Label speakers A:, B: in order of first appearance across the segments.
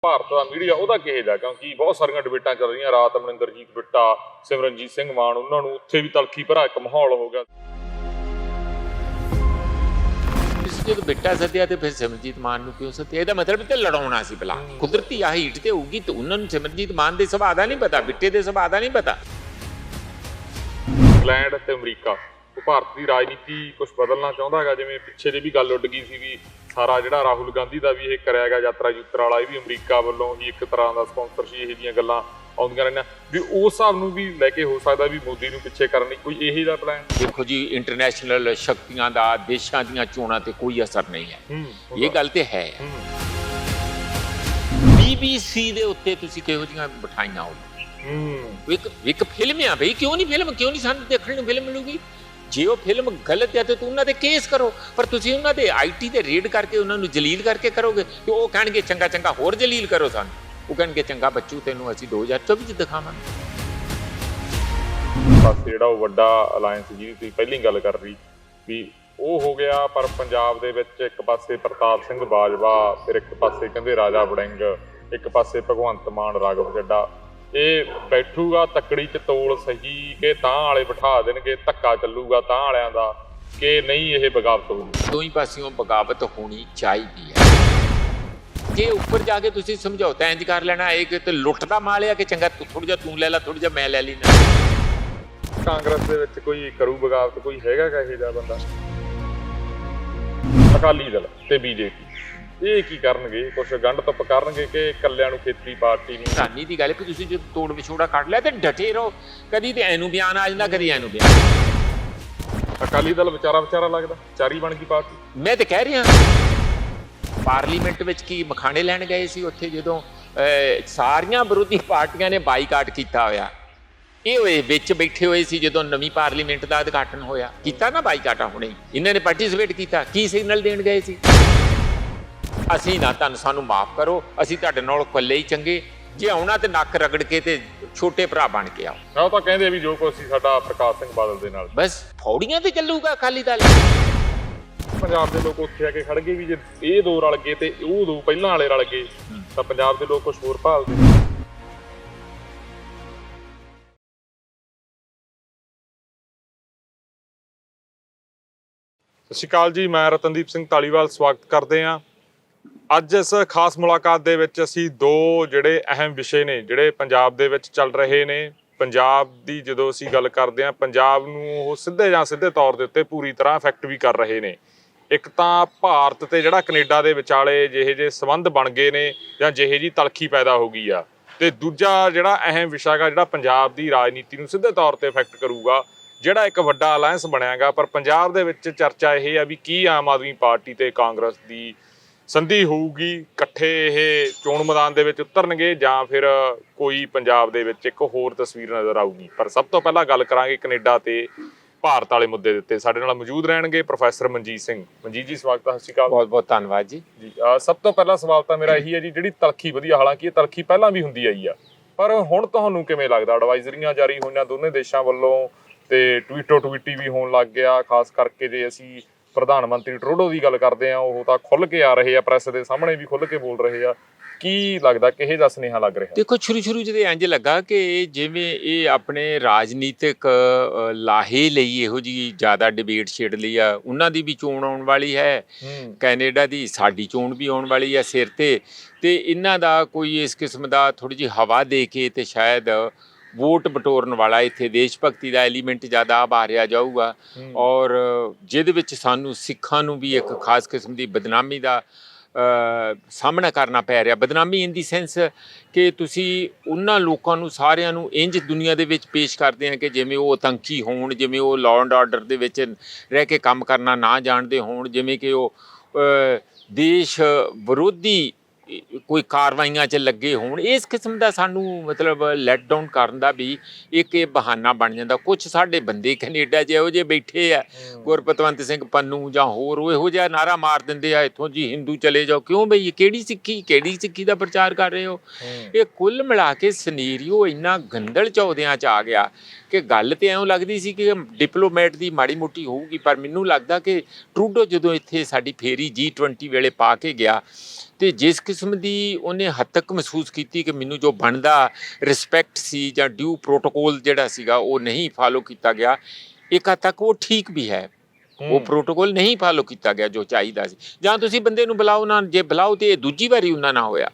A: ਭਾਰਤ ਦਾ media ਉਹਦਾ ਕਿਹੋ ਜਿਹਾ, ਕਿਉਂਕਿ ਬਹੁਤ ਸਾਰੀਆਂ ਡਿਬੇਟਾਂ ਚੱਲ ਰਹੀਆਂ। ਰਾਤ ਅਮਰਿੰਦਰਜੀਤ ਬਿੱਟਾ, ਸਿਮਰਨਜੀਤ ਸਿੰਘ ਮਾਨ, ਉਹਨਾਂ ਨੂੰ ਉੱਥੇ ਵੀ ਤਲਖੀ ਭਰਾ ਇੱਕ ਮਾਹੌਲ ਹੋ ਗਿਆ।
B: ਜਦੋਂ ਬਿੱਟਾ ਸੱਦਿਆ ਤੇ ਫਿਰ ਸਿਮਰਨਜੀਤ ਮਾਨ ਨੂੰ ਕਿਉਂ ਸੱਦਿਆ? ਇਹਦਾ ਮਤਲਬ ਤੇ ਲੜਾਉਣਾ ਸੀ ਭਲਾ। ਕੁਦਰਤੀ ਆਹ ਹੀਟ ਤੇ ਹੋਊਗੀ ਤੇ ਉਹਨਾਂ ਨੂੰ ਸਿਮਰਨਜੀਤ ਮਾਨ ਦੇ ਸੁਭਾਅ ਦਾ ਨਹੀਂ ਪਤਾ, ਬਿੱਟੇ ਦੇ ਸੁਭਾਅ ਦਾ ਨਹੀਂ ਪਤਾ।
A: ਇੰਗਲੈਂਡ ਤੇ ਅਮਰੀਕਾ, ਉਹ ਭਾਰਤ ਦੀ ਰਾਜਨੀਤੀ ਕੁਝ ਬਦਲਣਾ ਚਾਹੁੰਦਾ ਹੈਗਾ। ਜਿਵੇਂ ਪਿੱਛੇ ਜੇ ਵੀ ਗੱਲ ਉੱਡ ਗਈ ਸੀ ਵੀ ਸਾਰਾ ਜਿਹੜਾ ਰਾਹੁਲ ਗਾਂਧੀ ਦਾ ਵੀ ਇਹ ਕਰਿਆ ਗਿਆ ਯਾਤਰਾ ਯੂਤਰਾ ਵਾਲਾ, ਇਹ ਵੀ ਅਮਰੀਕਾ ਵੱਲੋਂ ਹੀ ਇੱਕ ਤਰ੍ਹਾਂ ਦਾ ਸਪਾਂਸਰ ਸੀ। ਇਹ ਜਿਹੀਆਂ ਗੱਲਾਂ ਆਉਂਦੀਆਂ ਰਹਿੰਦੀਆਂ ਵੀ ਉਸ ਹਿਸਾਬ ਨੂੰ ਵੀ ਲੈ ਕੇ ਹੋ ਸਕਦਾ ਵੀ ਮੋਦੀ ਨੂੰ ਪਿੱਛੇ ਕਰਨ ਲਈ ਕੋਈ ਇਹੀ ਦਾ ਪਲਾਨ।
B: ਦੇਖੋ ਜੀ, ਇੰਟਰਨੈਸ਼ਨਲ ਸ਼ਕਤੀਆਂ ਦਾ ਦੇਸ਼ਾਂ ਦੀਆਂ ਚੋਣਾਂ ਤੇ ਕੋਈ ਅਸਰ ਨਹੀਂ ਹੈ, ਇਹ ਗੱਲ ਤੇ ਹੈ। BBC ਦੇ ਉੱਤੇ ਤੁਸੀਂ ਕਿਹੋ ਜਿਹੀਆਂ ਬਿਠਾਈਆਂ ਹੋ? ਇੱਕ ਫਿਲਮ ਆ ਬਈ, ਕਿਉਂ ਨਹੀਂ ਸਾਨੂੰ ਦੇਖਣ ਨੂੰ ਫਿਲਮ ਮਿਲੂਗੀ? ਜੇ ਉਹ ਫਿਲਮ ਗਲਤ ਹੈ ਤੇ ਤੂੰ ਉਹਨਾਂ ਤੇ ਕੇਸ ਕਰੋ, ਪਰ ਤੁਸੀਂ ਉਹਨਾਂ ਦੇ IT ਤੇ ਰੇਡ ਕਰਕੇ ਉਹਨਾਂ ਨੂੰ ਜਲੀਲ ਕਰਕੇ ਕਰੋਗੇ ਤੇ ਉਹ ਕਹਿਣਗੇ ਚੰਗਾ ਹੋਰ ਜਲੀਲ ਕਰੋ ਸਾਨੂੰ। ਉਹ ਕਹਿਣਗੇ ਚੰਗਾ ਬੱਚੂ, ਤੈਨੂੰ ਅਸੀਂ 2024 ਚ ਦਿਖਾਵਾਂਗੇ।
A: ਬਸ ਜਿਹੜਾ ਉਹ ਵੱਡਾ ਅਲਾਇੰਸ ਜਿਹਦੀ ਤੁਸੀਂ ਪਹਿਲੀ ਗੱਲ ਕਰ ਰਹੀ ਵੀ ਉਹ ਹੋ ਗਿਆ, ਪਰ ਪੰਜਾਬ ਦੇ ਵਿੱਚ ਇੱਕ ਪਾਸੇ ਪ੍ਰਤਾਪ ਸਿੰਘ ਬਾਜਵਾ, ਫਿਰ ਇੱਕ ਪਾਸੇ ਕਹਿੰਦੇ ਰਾਜਾ ਵੜਿੰਗ, ਇੱਕ ਪਾਸੇ ਭਗਵੰਤ ਮਾਨ, ਰਾਘਵ ਚੱਡਾ। ਇਹ ਬੈਠੂਗਾ ਤੱਕੜੀ ਚ ਤੋਲ ਸਹੀ ਕਿ ਤਾਂ ਵਾਲੇ ਬਿਠਾ ਦੇਣਗੇ, ਧੱਕਾ ਚੱਲੂਗਾ ਤਾਂ ਵਾਲਿਆਂ ਦਾ ਕਿ ਨਹੀਂ ਇਹ ਬਗਾਵਤ ਹੋਊਗੀ।
B: ਦੋਈ ਪਾਸਿਓਂ ਬਗਾਵਤ ਹੋਣੀ ਚਾਹੀਦੀ ਹੈ। ਜੇ ਉੱਪਰ ਜਾ ਕੇ ਤੁਸੀਂ ਸਮਝੌਤਾ ਇੰਜ ਕਰ ਲੈਣਾ ਇਹ ਕਿ ਤੇ ਲੁੱਟ ਦਾ ਮਾਲ ਆ ਕਿ ਚੰਗਾ ਥੋੜਾ ਜਿਹਾ ਤੂੰ ਲੈ ਲਾ, ਥੋੜਾ ਜਿਹਾ ਮੈਂ ਲੈ ਲਈ ਨਾ।
A: ਕਾਂਗਰਸ ਦੇ ਵਿੱਚ ਕੋਈ ਕਰੂ ਬਗਾਵਤ? ਕੋਈ ਹੈਗਾ ਇਹੋ ਜਿਹਾ ਬੰਦਾ? ਅਕਾਲੀ ਦਲ ਤੇ BJP ਇਹ ਕੀ ਕਰਨਗੇ? ਕੁਛ ਗੰਢ ਧੁੱਪ ਕਰਨਗੇ ਕਿ ਇਕੱਲਿਆਂ ਨੂੰ ਖੇਤਰੀ ਪਾਰਟੀ ਨੂੰ?
B: ਧਾਨੀ ਦੀ ਗੱਲ ਕਿ ਤੁਸੀਂ ਜਦੋਂ ਤੋੜ ਵਿਛੋੜਾ ਕੱਢ ਲਿਆ ਤੇ ਡਟੇ ਰਹੋ। ਕਦੀ ਤੇ ਐਨੂੰ ਬਿਆਨ ਆ ਜਾਂਦਾ, ਕਦੀ ਐਨੂੰ ਬਿਆਨ।
A: ਅਕਾਲੀ ਦਲ ਵਿਚਾਰਾ ਲੱਗਦਾ ਚਾਰੀ ਬਣ ਗਈ ਪਾਰਟੀ।
B: ਮੈਂ ਤੇ ਕਹਿ ਰਿਹਾ, ਪਾਰਲੀਮੈਂਟ ਵਿੱਚ ਕੀ ਮਖਾਣੇ ਲੈਣ ਗਏ ਸੀ ਉੱਥੇ ਜਦੋਂ ਸਾਰੀਆਂ ਵਿਰੋਧੀ ਪਾਰਟੀਆਂ ਨੇ ਬਾਈਕਾਟ ਕੀਤਾ ਹੋਇਆ। ਇਹ ਹੋਏ ਵਿੱਚ ਬੈਠੇ ਹੋਏ ਸੀ ਜਦੋਂ ਨਵੀਂ ਪਾਰਲੀਮੈਂਟ ਦਾ ਉਦਘਾਟਨ ਹੋਇਆ, ਕੀਤਾ ਨਾ ਬਾਈਕਾਟ। ਹੁਣੇ ਇਹਨਾਂ ਨੇ ਪਾਰਟੀਸਿਪੇਟ ਕੀਤਾ। ਕੀ ਸਿਗਨਲ ਦੇਣ ਗਏ ਸੀ? ਅਸੀਂ ਨਾ ਤੁਹਾਨੂੰ, ਸਾਨੂੰ ਮਾਫ ਕਰੋ, ਅਸੀਂ ਤੁਹਾਡੇ ਨਾਲ ਇਕੱਲੇ ਹੀ ਚੰਗੇ, ਜੇ ਆਉਣਾ ਤੇ ਨੱਕ ਰਗੜ ਕੇ ਤੇ ਛੋਟੇ ਭਰਾ ਬਣ ਕੇ ਆਓ।
A: ਉਹ ਤਾਂ ਕਹਿੰਦੇ ਵੀ ਜੋ ਕੁਛ ਸੀ ਸਾਡਾ ਪ੍ਰਕਾਸ਼ ਸਿੰਘ ਬਾਦਲ ਦੇ ਨਾਲ,
B: ਬਸ ਫੌੜੀਆਂ ਤੇ ਚੱਲੂਗਾ ਅਕਾਲੀ ਦਲ।
A: ਪੰਜਾਬ ਦੇ ਲੋਕ ਉੱਥੇ ਆ ਕੇ ਖੜ ਗਏ ਵੀ ਜੇ ਇਹ ਦੋ ਰਲ ਗਏ ਤੇ ਉਹ ਦੋ ਪਹਿਲਾਂ ਵਾਲੇ ਰਲ ਗਏ ਤਾਂ ਪੰਜਾਬ ਦੇ ਲੋਕ ਕੁਛ ਹੋਰ ਭਾਲਦੇ। ਸਤਿ ਸ਼੍ਰੀ ਅਕਾਲ ਜੀ, ਮੈਂ ਰਤਨਦੀਪ ਸਿੰਘ ਧਾਲੀਵਾਲ ਸਵਾਗਤ ਕਰਦੇ ਹਾਂ। ਅੱਜ ਇਸ ਖਾਸ ਮੁਲਾਕਾਤ ਦੇ ਵਿੱਚ ਅਸੀਂ ਦੋ ਜਿਹੜੇ ਅਹਿਮ ਵਿਸ਼ੇ ਨੇ ਜਿਹੜੇ ਪੰਜਾਬ ਦੇ ਵਿੱਚ ਚੱਲ ਰਹੇ ਨੇ, ਪੰਜਾਬ ਦੀ ਜਦੋਂ ਅਸੀਂ ਗੱਲ ਕਰਦੇ ਹਾਂ, ਪੰਜਾਬ ਨੂੰ ਉਹ ਸਿੱਧੇ ਜਾਂ ਸਿੱਧੇ ਤੌਰ ਦੇ ਉੱਤੇ ਪੂਰੀ ਤਰ੍ਹਾਂ ਇਫੈਕਟ ਵੀ ਕਰ ਰਹੇ ਨੇ। ਇੱਕ ਤਾਂ ਭਾਰਤ ਤੇ ਜਿਹੜਾ ਕੈਨੇਡਾ ਦੇ ਵਿਚਾਲੇ ਜਿਹੇ ਜਿਹੇ ਸੰਬੰਧ ਬਣ ਗਏ ਨੇ ਜਾਂ ਜਿਹੇ ਜਿਹੀ ਤਲਖੀ ਪੈਦਾ ਹੋ ਗਈ ਆ, ਤੇ ਦੂਜਾ ਜਿਹੜਾ ਅਹਿਮ ਵਿਸ਼ਾ ਹੈਗਾ ਜਿਹੜਾ ਪੰਜਾਬ ਦੀ ਰਾਜਨੀਤੀ ਨੂੰ ਸਿੱਧੇ ਤੌਰ ਤੇ ਇਫੈਕਟ ਕਰੂਗਾ, ਜਿਹੜਾ ਇੱਕ ਵੱਡਾ ਅਲਾਇੰਸ ਬਣਿਆਗਾ। ਪਰ ਪੰਜਾਬ ਦੇ ਵਿੱਚ ਚਰਚਾ ਇਹ ਆ ਵੀ ਕੀ ਆਮ ਆਦਮੀ ਪਾਰਟੀ ਤੇ ਕਾਂਗਰਸ ਦੀ ਸੰਧੀ ਹੋਊਗੀ, ਇਕੱਠੇ ਇਹ ਚੋਣ ਮੈਦਾਨ ਦੇ ਵਿੱਚ ਉਤਰਨਗੇ ਜਾਂ ਫਿਰ ਕੋਈ ਪੰਜਾਬ ਦੇ ਵਿੱਚ ਇੱਕ ਹੋਰ ਤਸਵੀਰ ਨਜ਼ਰ ਆਊਗੀ। ਪਰ ਸਭ ਤੋਂ ਪਹਿਲਾਂ ਗੱਲ ਕਰਾਂਗੇ ਕੈਨੇਡਾ ਤੇ ਭਾਰਤ ਵਾਲੇ ਮੁੱਦੇ ਦੇ ਉੱਤੇ। ਸਾਡੇ ਨਾਲ ਮੌਜੂਦ ਰਹਿਣਗੇ ਪ੍ਰੋਫੈਸਰ ਮਨਜੀਤ ਸਿੰਘ। ਮਨਜੀਤ ਜੀ ਸਵਾਗਤ ਹੈ। ਸਤਿ ਸ਼੍ਰੀ ਅਕਾਲ।
B: ਬਹੁਤ ਬਹੁਤ ਧੰਨਵਾਦ ਜੀ।
A: ਸਭ ਤੋਂ ਪਹਿਲਾ ਸਵਾਲ ਤਾਂ ਮੇਰਾ ਇਹੀ ਹੈ ਜੀ, ਜਿਹੜੀ ਤਲਖੀ ਵਧੀਆ, ਹਾਲਾਂਕਿ ਇਹ ਤਲਖੀ ਪਹਿਲਾਂ ਵੀ ਹੁੰਦੀ ਆਈ ਆ, ਪਰ ਹੁਣ ਤੁਹਾਨੂੰ ਕਿਵੇਂ ਲੱਗਦਾ? ਐਡਵਾਈਜ਼ਰੀਆਂ ਜਾਰੀ ਹੋਈਆਂ ਦੋਨੇ ਦੇਸ਼ਾਂ ਵੱਲੋਂ ਤੇ ਟਵੀਟੀ ਵੀ ਹੋਣ ਲੱਗ ਗਿਆ। ਖਾਸ ਕਰਕੇ ਜੇ ਅਸੀਂ ਪ੍ਰਧਾਨ ਮੰਤਰੀ ਟਰੂਡੋ ਦੀ ਗੱਲ ਕਰਦੇ ਹਾਂ, ਉਹ ਤਾਂ ਖੁੱਲ੍ਹ ਕੇ ਆ ਰਹੇ ਆ, ਪ੍ਰੈਸ ਦੇ ਸਾਹਮਣੇ ਵੀ ਖੁੱਲ੍ਹ ਕੇ ਬੋਲ ਰਹੇ ਆ। ਕੀ ਲੱਗਦਾ ਕਿਹੇ ਦਾ ਸੁਨੇਹਾ ਲੱਗ ਰਿਹਾ?
B: ਦੇਖੋ, ਸ਼ੁਰੂ ਤੇ ਇੰਜ ਲੱਗਾ ਕਿ ਜਿਵੇਂ ਇਹ ਆਪਣੇ ਰਾਜਨੀਤਿਕ ਲਾਹੇ ਲਈ ਇਹੋ ਜਿਹੀ ਜ਼ਿਆਦਾ ਡਿਬੇਟ ਛੇੜ ਲਈ ਆ। ਉਹਨਾਂ ਦੀ ਵੀ ਚੋਣ ਆਉਣ ਵਾਲੀ ਹੈ, ਕੈਨੇਡਾ ਦੀ, ਸਾਡੀ ਚੋਣ ਵੀ ਆਉਣ ਵਾਲੀ ਹੈ ਸਿਰ ਤੇ ਇਹਨਾਂ ਦਾ ਕੋਈ ਇਸ ਕਿਸਮ ਦਾ ਥੋੜ੍ਹੀ ਜਿਹੀ ਹਵਾ ਦੇ ਕੇ ਤੇ ਸ਼ਾਇਦ ਵੋਟ ਬਟੋਰਨ ਵਾਲਾ ਇੱਥੇ ਦੇਸ਼ ਭਗਤੀ ਦਾ ਐਲੀਮੈਂਟ ਜ਼ਿਆਦਾ ਉਭਾਰਿਆ ਜਾਊਗਾ। ਔਰ ਜਿਹਦੇ ਵਿੱਚ ਸਾਨੂੰ ਸਿੱਖਾਂ ਨੂੰ ਵੀ ਇੱਕ ਖਾਸ ਕਿਸਮ ਦੀ ਬਦਨਾਮੀ ਦਾ ਸਾਹਮਣਾ ਕਰਨਾ ਪੈ ਰਿਹਾ। ਬਦਨਾਮੀ ਇਨ ਦੀ ਸੈਂਸ ਕਿ ਤੁਸੀਂ ਉਹਨਾਂ ਲੋਕਾਂ ਨੂੰ ਸਾਰਿਆਂ ਨੂੰ ਇੰਜ ਦੁਨੀਆ ਦੇ ਵਿੱਚ ਪੇਸ਼ ਕਰਦੇ ਆ ਕਿ ਜਿਵੇਂ ਉਹ ਆਤੰਕੀ ਹੋਣ, ਜਿਵੇਂ ਉਹ ਲਾਅ ਐਂਡ ਆਰਡਰ ਦੇ ਵਿੱਚ ਰਹਿ ਕੇ ਕੰਮ ਕਰਨਾ ਨਾ ਜਾਣਦੇ ਹੋਣ, ਜਿਵੇਂ ਕਿ ਉਹ ਦੇਸ਼ ਵਿਰੋਧੀ ਕੋਈ ਕਾਰਵਾਈਆਂ 'ਚ ਲੱਗੇ ਹੋਣ। ਇਸ ਕਿਸਮ ਦਾ ਸਾਨੂੰ ਮਤਲਬ ਲੈਟ ਡਾਊਨ ਕਰਨ ਦਾ ਵੀ ਇੱਕ ਇਹ ਬਹਾਨਾ ਬਣ ਜਾਂਦਾ। ਕੁਛ ਸਾਡੇ ਬੰਦੇ ਕੈਨੇਡਾ 'ਚ ਇਹੋ ਜਿਹੇ ਬੈਠੇ ਆ, ਗੁਰਪਤਵੰਤ ਸਿੰਘ ਪੰਨੂ ਜਾਂ ਹੋਰ, ਉਹ ਇਹੋ ਜਿਹਾ ਨਾਰਾ ਮਾਰ ਦਿੰਦੇ ਆ, ਇੱਥੋਂ ਜੀ ਹਿੰਦੂ ਚਲੇ ਜਾਓ। ਕਿਉਂ ਬਈ? ਕਿਹੜੀ ਸਿੱਖੀ ਦਾ ਪ੍ਰਚਾਰ ਕਰ ਰਹੇ ਹੋ? ਇਹ ਕੁੱਲ ਮਿਲਾ ਕੇ ਸਿਨੈਰੀਓ ਇੰਨਾ ਗੰਦਲ ਚੌਦਿਆਂ 'ਚ ਆ ਗਿਆ ਕਿ ਗੱਲ ਤੇ ਐਂ ਲੱਗਦੀ ਸੀ ਕਿ ਡਿਪਲੋਮੈਟ ਦੀ ਮਾੜੀ ਮੋਟੀ ਹੋਊਗੀ, ਪਰ ਮੈਨੂੰ ਲੱਗਦਾ ਕਿ ਟਰੂਡੋ ਜਦੋਂ ਇੱਥੇ ਸਾਡੀ ਫੇਰੀ G20 ਵੇਲੇ ਪਾ ਕੇ ਗਿਆ ਤੇ ਜਿਸ ਕਿਸਮ ਦੀ ਉਹਨੇ ਹੱਦ ਤੱਕ ਮਹਿਸੂਸ ਕੀਤੀ ਕਿ ਮੈਨੂੰ ਜੋ ਬਣਦਾ ਰਿਸਪੈਕਟ ਸੀ ਜਾਂ ਡਿਊ ਪ੍ਰੋਟੋਕੋਲ ਜਿਹੜਾ ਸੀਗਾ ਉਹ ਨਹੀਂ ਫਾਲੋ ਕੀਤਾ ਗਿਆ, ਇੱਕ ਹੱਦ ਤੱਕ ਉਹ ਠੀਕ ਵੀ ਹੈ। ਉਹ ਪ੍ਰੋਟੋਕੋਲ ਨਹੀਂ ਫਾਲੋ ਕੀਤਾ ਗਿਆ ਜੋ ਚਾਹੀਦਾ ਸੀ। ਜਾਂ ਤੁਸੀਂ ਬੰਦੇ ਨੂੰ ਬੁਲਾਓ ਨਾ, ਜੇ ਬੁਲਾਓ ਤੇ ਇਹ ਦੂਜੀ ਵਾਰੀ ਉਹਨਾਂ ਨਾਲ ਹੋਇਆ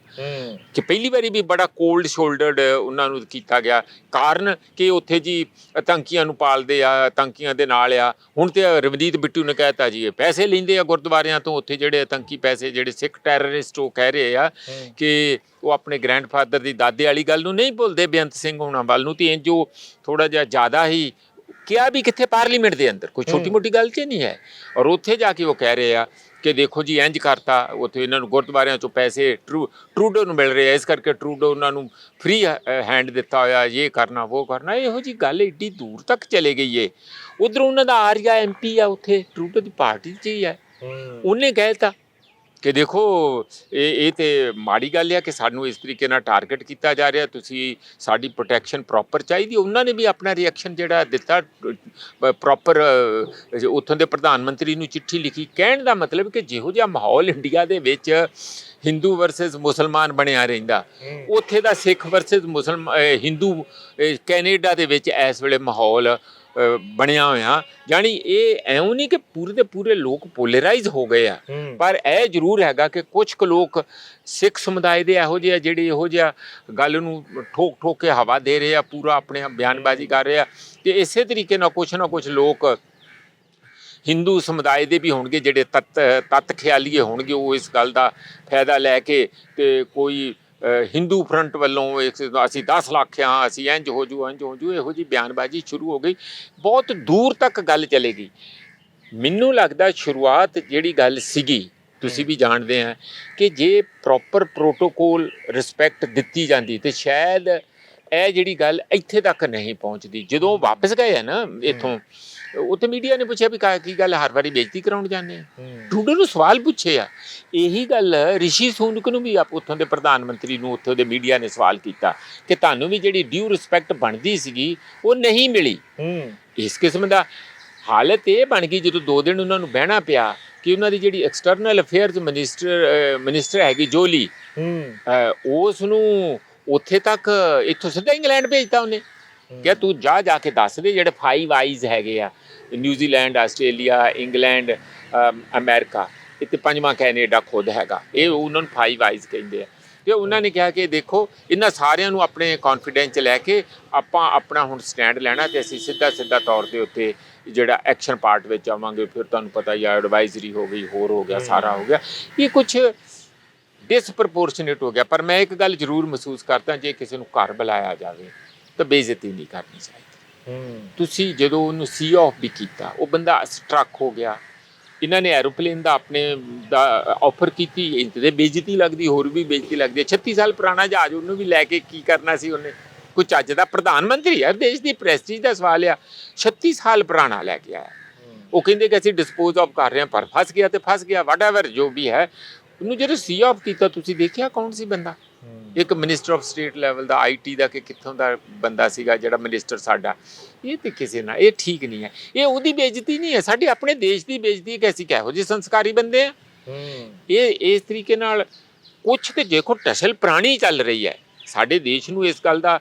B: ਕਿ ਪਹਿਲੀ ਵਾਰੀ ਵੀ ਬੜਾ ਕੋਲਡ ਸ਼ੋਲਡਰਡ ਉਹਨਾਂ ਨੂੰ ਕੀਤਾ ਗਿਆ, ਕਾਰਨ ਕਿ ਉੱਥੇ ਜੀ ਆਤੰਕੀਆਂ ਨੂੰ ਪਾਲਦੇ ਆ, ਆਤੰਕੀਆਂ ਦੇ ਨਾਲ ਆ। ਹੁਣ ਤੇ ਰਵਨੀਤ ਬਿੱਟੂ ਨੇ ਕਹਿਤਾ ਜੀ ਇਹ ਪੈਸੇ ਲੈਂਦੇ ਆ ਗੁਰਦੁਆਰਿਆਂ ਤੋਂ, ਉੱਥੇ ਜਿਹੜੇ ਆਤੰਕੀ ਪੈਸੇ, ਜਿਹੜੇ ਸਿੱਖ ਟੈਰਰਿਸਟ ਉਹ ਕਹਿ ਰਹੇ ਆ ਕਿ ਉਹ ਆਪਣੇ ਗ੍ਰੈਂਡਫਾਦਰ ਦੀ ਦਾਦੇ ਵਾਲੀ ਗੱਲ ਨੂੰ ਨਹੀਂ ਭੁੱਲਦੇ ਬੇਅੰਤ ਸਿੰਘ ਹੋਣਾ ਵੱਲ ਨੂੰ, ਤੇ ਜੋ ਥੋੜਾ ਜਿਹਾ ਜ਼ਿਆਦਾ ਹੀ ਕਿਹਾ ਵੀ ਕਿੱਥੇ ਪਾਰਲੀਮੈਂਟ ਦੇ ਅੰਦਰ, ਕੋਈ ਛੋਟੀ ਮੋਟੀ ਗੱਲ 'ਚ ਨਹੀਂ ਹੈ। ਔਰ ਉੱਥੇ ਜਾ ਕੇ ਉਹ ਕਹਿ ਰਹੇ ਆ ਕਿ ਦੇਖੋ ਜੀ ਇੰਜ ਕਰਤਾ, ਉੱਥੇ ਇਹਨਾਂ ਨੂੰ ਗੁਰਦੁਆਰਿਆਂ 'ਚੋਂ ਪੈਸੇ ਟਰੂਡੋ ਨੂੰ ਮਿਲ ਰਹੇ ਆ, ਇਸ ਕਰਕੇ ਟਰੂਡੋ ਉਹਨਾਂ ਨੂੰ ਫ੍ਰੀ ਹੈਂਡ ਦਿੱਤਾ ਹੋਇਆ, ਇਹ ਕਰਨਾ ਉਹ ਕਰਨਾ। ਇਹੋ ਜੀ ਗੱਲ ਏਡੀ ਦੂਰ ਤੱਕ ਚਲੇ ਗਈ ਏ। ਉੱਧਰੋਂ ਉਹਨਾਂ ਦਾ ਆਰੀਆ MP ਆ, ਉੱਥੇ ਟਰੂਡੋ ਦੀ ਪਾਰਟੀ 'ਚ ਹੀ ਹੈ, ਉਹਨੇ ਕਹਿਤਾ ਕਿ ਦੇਖੋ ਇਹ ਤੇ ਮਾੜੀ ਗੱਲ ਆ ਕਿ ਸਾਨੂੰ ਇਸ ਤਰੀਕੇ ਨਾਲ ਟਾਰਗੇਟ ਕੀਤਾ ਜਾ ਰਿਹਾ, ਤੁਸੀਂ ਸਾਡੀ ਪ੍ਰੋਟੈਕਸ਼ਨ ਪ੍ਰੋਪਰ ਚਾਹੀਦੀ। ਉਹਨਾਂ ਨੇ ਵੀ ਆਪਣਾ ਰਿਐਕਸ਼ਨ ਜਿਹੜਾ ਦਿੱਤਾ ਪ੍ਰੋਪਰ, ਉੱਥੋਂ ਦੇ ਪ੍ਰਧਾਨ ਮੰਤਰੀ ਨੂੰ ਚਿੱਠੀ ਲਿਖੀ, ਕਹਿਣ ਦਾ ਮਤਲਬ ਕਿ ਜਿਹੋ ਜਿਹਾ ਮਾਹੌਲ ਇੰਡੀਆ ਦੇ ਵਿੱਚ ਹਿੰਦੂ ਵਰਸਸ ਮੁਸਲਮਾਨ ਬਣਿਆ ਰਹਿੰਦਾ, ਉੱਥੇ ਦਾ ਸਿੱਖ ਵਰਸਸ ਹਿੰਦੂ ਕੈਨੇਡਾ ਦੇ ਵਿੱਚ ਇਸ ਵੇਲੇ ਮਾਹੌਲ ਬਣਿਆ ਹੋਇਆ। ਯਾਨੀ ਇਹ ਐਉਂ ਨਹੀਂ ਕਿ ਪੂਰੇ ਦੇ ਪੂਰੇ ਲੋਕ ਪੋਲਰਾਈਜ਼ ਹੋ ਗਏ ਆ, ਪਰ ਇਹ ਜ਼ਰੂਰ ਹੈਗਾ ਕਿ ਕੁਝ ਕੁ ਲੋਕ ਸਿੱਖ ਸਮੁਦਾਇ ਦੇ ਇਹੋ ਜਿਹੇ ਜਿਹੜੇ ਇਹੋ ਜਿਹਾ ਗੱਲ ਨੂੰ ਠੋਕ ਠੋਕ ਕੇ ਹਵਾ ਦੇ ਰਹੇ ਆ, ਪੂਰਾ ਆਪਣੇ ਬਿਆਨਬਾਜ਼ੀ ਕਰ ਰਹੇ ਆ। ਤੇ ਇਸੇ ਤਰੀਕੇ ਨਾਲ ਕੁਛ ਨਾ ਕੁਛ ਲੋਕ ਹਿੰਦੂ ਸਮੁਦਾਇ ਦੇ ਵੀ ਹੋਣਗੇ ਜਿਹੜੇ ਤੱਤ ਖਿਆਲੀਏ ਹੋਣਗੇ, ਉਹ ਇਸ ਗੱਲ ਦਾ ਫਾਇਦਾ ਲੈ ਕੇ ਤੇ ਕੋਈ ਹਿੰਦੂ ਫਰੰਟ ਵੱਲੋਂ ਅਸੀਂ 10 ਲੱਖ ਹਾਂ, ਅਸੀਂ ਇੰਝ ਹੋ ਜੂ ਇੰਝ ਹੋ ਜੂ, ਇਹੋ ਜਿਹੀ ਬਿਆਨਬਾਜ਼ੀ ਸ਼ੁਰੂ ਹੋ ਗਈ। ਬਹੁਤ ਦੂਰ ਤੱਕ ਗੱਲ ਚਲੇ ਗਈ। ਮੈਨੂੰ ਲੱਗਦਾ ਸ਼ੁਰੂਆਤ ਜਿਹੜੀ ਗੱਲ ਸੀਗੀ, ਤੁਸੀਂ ਵੀ ਜਾਣਦੇ ਆ ਕਿ ਜੇ ਪ੍ਰੋਪਰ ਪ੍ਰੋਟੋਕੋਲ ਰਿਸਪੈਕਟ ਦਿੱਤੀ ਜਾਂਦੀ ਤੇ ਸ਼ਾਇਦ ਇਹ ਜਿਹੜੀ ਗੱਲ ਇੱਥੇ ਤੱਕ ਨਹੀਂ ਪਹੁੰਚਦੀ। ਜਦੋਂ ਵਾਪਸ ਗਏ ਆ ਨਾ ਇੱਥੋਂ, ਉੱਥੇ ਮੀਡੀਆ ਨੇ ਪੁੱਛਿਆ ਵੀ ਕੀ ਗੱਲ ਹਰ ਵਾਰੀ ਬੇਇੱਜ਼ਤੀ ਕਰਾਉਣ ਜਾਂਦੇ ਆ, ਟਰੂਡੋ ਨੂੰ ਸਵਾਲ ਪੁੱਛੇ ਆ। ਇਹੀ ਗੱਲ ਰਿਸ਼ੀ ਸੁਨਕ ਨੂੰ ਵੀ ਉੱਥੋਂ ਦੇ ਪ੍ਰਧਾਨ ਮੰਤਰੀ ਨੂੰ ਉੱਥੋਂ ਦੇ ਮੀਡੀਆ ਨੇ ਸਵਾਲ ਕੀਤਾ ਕਿ ਤੁਹਾਨੂੰ ਵੀ ਜਿਹੜੀ ਡਿਊ ਰਿਸਪੈਕਟ ਬਣਦੀ ਸੀਗੀ ਉਹ ਨਹੀਂ ਮਿਲੀ। ਇਸ ਕਿਸਮ ਦਾ ਹਾਲਤ ਇਹ ਬਣ ਗਈ ਜਦੋਂ 2 ਦਿਨ ਉਹਨਾਂ ਨੂੰ ਬਹਿਣਾ ਪਿਆ ਕਿ ਉਹਨਾਂ ਦੀ ਜਿਹੜੀ ਐਕਸਟਰਨਲ ਅਫੇਅਰਸ ਮਿਨਿਸਟਰ ਹੈਗੀ ਜੋਲੀ, ਉਸ ਨੂੰ ਉੱਥੇ ਤੱਕ ਇੱਥੋਂ ਸਿੱਧਾ ਇੰਗਲੈਂਡ ਭੇਜਤਾ ਉਹਨੇ, ਕਿ ਤੂੰ ਜਾ ਕੇ ਦੱਸ ਦੇ ਜਿਹੜੇ 5 ਆਈਜ਼ ਹੈਗੇ ਆ, ਨਿਊਜ਼ੀਲੈਂਡ, ਆਸਟ੍ਰੇਲੀਆ, ਇੰਗਲੈਂਡ, ਅਮਰੀਕਾ, ਤੇ 5ਵਾਂ ਕੈਨੇਡਾ ਖੁਦ ਹੈਗਾ, ਇਹ ਉਹਨਾਂ ਨੂੰ 5 ਆਈਜ਼ ਕਹਿੰਦੇ ਆ। ਤੇ ਉਹਨਾਂ ਨੇ ਕਿਹਾ ਕਿ ਦੇਖੋ ਇਹਨਾਂ ਸਾਰਿਆਂ ਨੂੰ ਆਪਣੇ ਕੌਨਫੀਡੈਂਸ 'ਚ ਲੈ ਕੇ ਆਪਾਂ ਆਪਣਾ ਹੁਣ ਸਟੈਂਡ ਲੈਣਾ ਤੇ ਅਸੀਂ ਸਿੱਧਾ ਤੌਰ 'ਤੇ ਉੱਤੇ ਜਿਹੜਾ ਐਕਸ਼ਨ ਪਾਰਟ ਵਿੱਚ ਆਵਾਂਗੇ। ਫਿਰ ਤੁਹਾਨੂੰ ਪਤਾ ਹੀ ਐਡਵਾਈਜ਼ਰੀ ਹੋ ਗਈ, ਹੋਰ ਹੋ ਗਿਆ, ਸਾਰਾ ਹੋ ਗਿਆ। ਇਹ ਕੁਛ ਡਿਸਪ੍ਰਪੋਰਸ਼ਨੇਟ ਹੋ ਗਿਆ। ਪਰ ਮੈਂ ਇੱਕ ਗੱਲ ਜ਼ਰੂਰ ਮਹਿਸੂਸ ਕਰਦਾ, ਜੇ ਕਿਸੇ ਨੂੰ ਘਰ ਬੁਲਾਇਆ ਜਾਵੇ ਤਾਂ ਬੇਇੱਜ਼ਤੀ ਨਹੀਂ ਕਰਨੀ ਚਾਹੀਦੀ। ਤੁਸੀਂ ਜਦੋਂ ਉਹਨੂੰ ਸੀ ਆਫ ਵੀ ਕੀਤਾ, ਉਹ ਬੰਦਾ ਸਟਰੱਕ ਹੋ ਗਿਆ, ਇਹਨਾਂ ਨੇ ਐਰੋਪਲੇਨ ਦਾ ਆਪਣੇ ਦਾ ਆਫਰ ਕੀਤੀ, ਇਹਦੇ ਬੇਇੱਜ਼ਤੀ ਲੱਗਦੀ, ਹੋਰ ਵੀ ਬੇਇੱਜ਼ਤੀ ਲੱਗਦੀ। 36 ਸਾਲ ਪੁਰਾਣਾ ਜਹਾਜ਼, ਉਹਨੂੰ ਵੀ ਲੈ ਕੇ ਕੀ ਕਰਨਾ ਸੀ ਉਹਨੇ? ਕੋਈ ਚੱਜ ਦਾ ਪ੍ਰਧਾਨ ਮੰਤਰੀ ਹੈ, ਦੇਸ਼ ਦੀ ਪ੍ਰੈਸਟੀਜ ਦਾ ਸਵਾਲ ਆ, 36 ਸਾਲ ਪੁਰਾਣਾ ਲੈ ਕੇ ਆਇਆ। ਉਹ ਕਹਿੰਦੇ ਕਿ ਅਸੀਂ ਡਿਸਪੋਜ਼ ਆਫ ਕਰ ਰਹੇ ਹਾਂ, ਪਰ ਫਸ ਗਿਆ ਤੇ ਫਸ ਗਿਆ, ਵਾਟਐਵਰ ਜੋ ਵੀ ਹੈ। ਉਹਨੂੰ ਜਦੋਂ ਸੀ ਆਫ ਕੀਤਾ, ਤੁਸੀਂ ਦੇਖਿਆ ਕੌਣ ਸੀ ਬੰਦਾ? ਇੱਕ minister of state level the, IT ਦਾ ਕਿ ਕਿੱਥੋਂ ਦਾ ਬੰਦਾ ਸੀਗਾ ਜਿਹੜਾ ਮਿਨਿਸਟਰ ਸਾਡਾ। ਇਹ ਤੇ ਕਿਸੇ ਨਾਲ ਇਹ ਠੀਕ ਨਹੀਂ ਹੈ। ਇਹ ਉਹਦੀ ਬੇਇੱਜ਼ਤੀ ਨਹੀਂ ਹੈ, ਸਾਡੇ ਆਪਣੇ ਦੇਸ਼ ਦੀ ਬੇਇੱਜ਼ਤੀ ਹੈ ਕਿ ਅਸੀਂ ਕਿਹੋ ਜਿਹੇ ਸੰਸਕਾਰੀ ਬੰਦੇ ਆ। ਇਹ ਇਸ ਤਰੀਕੇ ਨਾਲ ਕੁਛ ਤੇ ਦੇਖੋ ਟਸਲ ਪੁਰਾਣੀ ਚੱਲ ਰਹੀ ਹੈ। ਸਾਡੇ ਦੇਸ਼ ਨੂੰ ਇਸ ਗੱਲ ਦਾ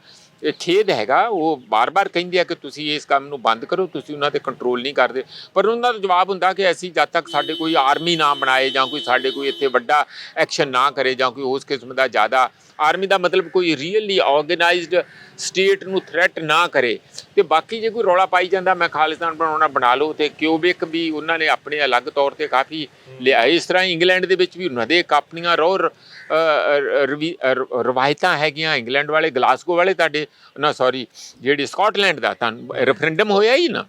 B: ਖੇਦ ਹੈਗਾ। ਉਹ ਬਾਰ-ਬਾਰ ਕਹਿੰਦੇ ਆ ਕਿ ਤੁਸੀਂ ਇਸ ਕੰਮ ਨੂੰ ਬੰਦ ਕਰੋ, ਤੁਸੀਂ ਉਹਨਾਂ 'ਤੇ ਕੰਟਰੋਲ ਨਹੀਂ ਕਰਦੇ। ਪਰ ਉਹਨਾਂ ਦਾ ਜਵਾਬ ਹੁੰਦਾ ਕਿ ਅਸੀਂ ਜਦ ਤੱਕ ਸਾਡੇ ਕੋਈ ਆਰਮੀ ਨਾ ਬਣਾਏ ਜਾਂ ਕੋਈ ਸਾਡੇ ਕੋਈ ਇੱਥੇ ਵੱਡਾ ਐਕਸ਼ਨ ਨਾ ਕਰੇ ਜਾਂ ਕੋਈ ਉਸ ਕਿਸਮ ਦਾ ਜ਼ਿਆਦਾ, ਆਰਮੀ ਦਾ ਮਤਲਬ ਕੋਈ ਰੀਅਲੀ ਆਰਗੇਨਾਈਜ਼ਡ ਸਟੇਟ ਨੂੰ ਥ੍ਰੈਟ ਨਾ ਕਰੇ। ਤੇ ਬਾਕੀ ਜੇ ਕੋਈ ਰੌਲਾ ਪਾਈ ਜਾਂਦਾ ਮੈਂ ਖਾਲਿਸਤਾਨ ਬਣਾਉਣਾ ਬਣਾ ਲਓ, ਤੇ ਕਿਊਬਿਕ ਵੀ ਉਹਨਾਂ ਨੇ ਆਪਣੇ ਅਲੱਗ ਤੌਰ 'ਤੇ ਕਾਫੀ ਲਿਆ। ਇਸ ਤਰ੍ਹਾਂ ਇੰਗਲੈਂਡ ਦੇ ਵਿੱਚ ਵੀ ਉਹਨਾਂ ਦੇ ਆਪਣੀਆਂ ਰਵਾਇਤਾਂ ਹੈਗੀਆਂ। ਇੰਗਲੈਂਡ ਵਾਲੇ, ਗਲਾਸਗੋ ਵਾਲੇ, ਤੁਹਾਡੇ ਨਾ ਸੌਰੀ ਜਿਹੜੀ ਸਕਾਟਲੈਂਡ ਦਾ ਤੁਹਾਨੂੰ ਰੈਫਰੈਂਡਮ ਹੋਇਆ ਹੀ ਨਾ।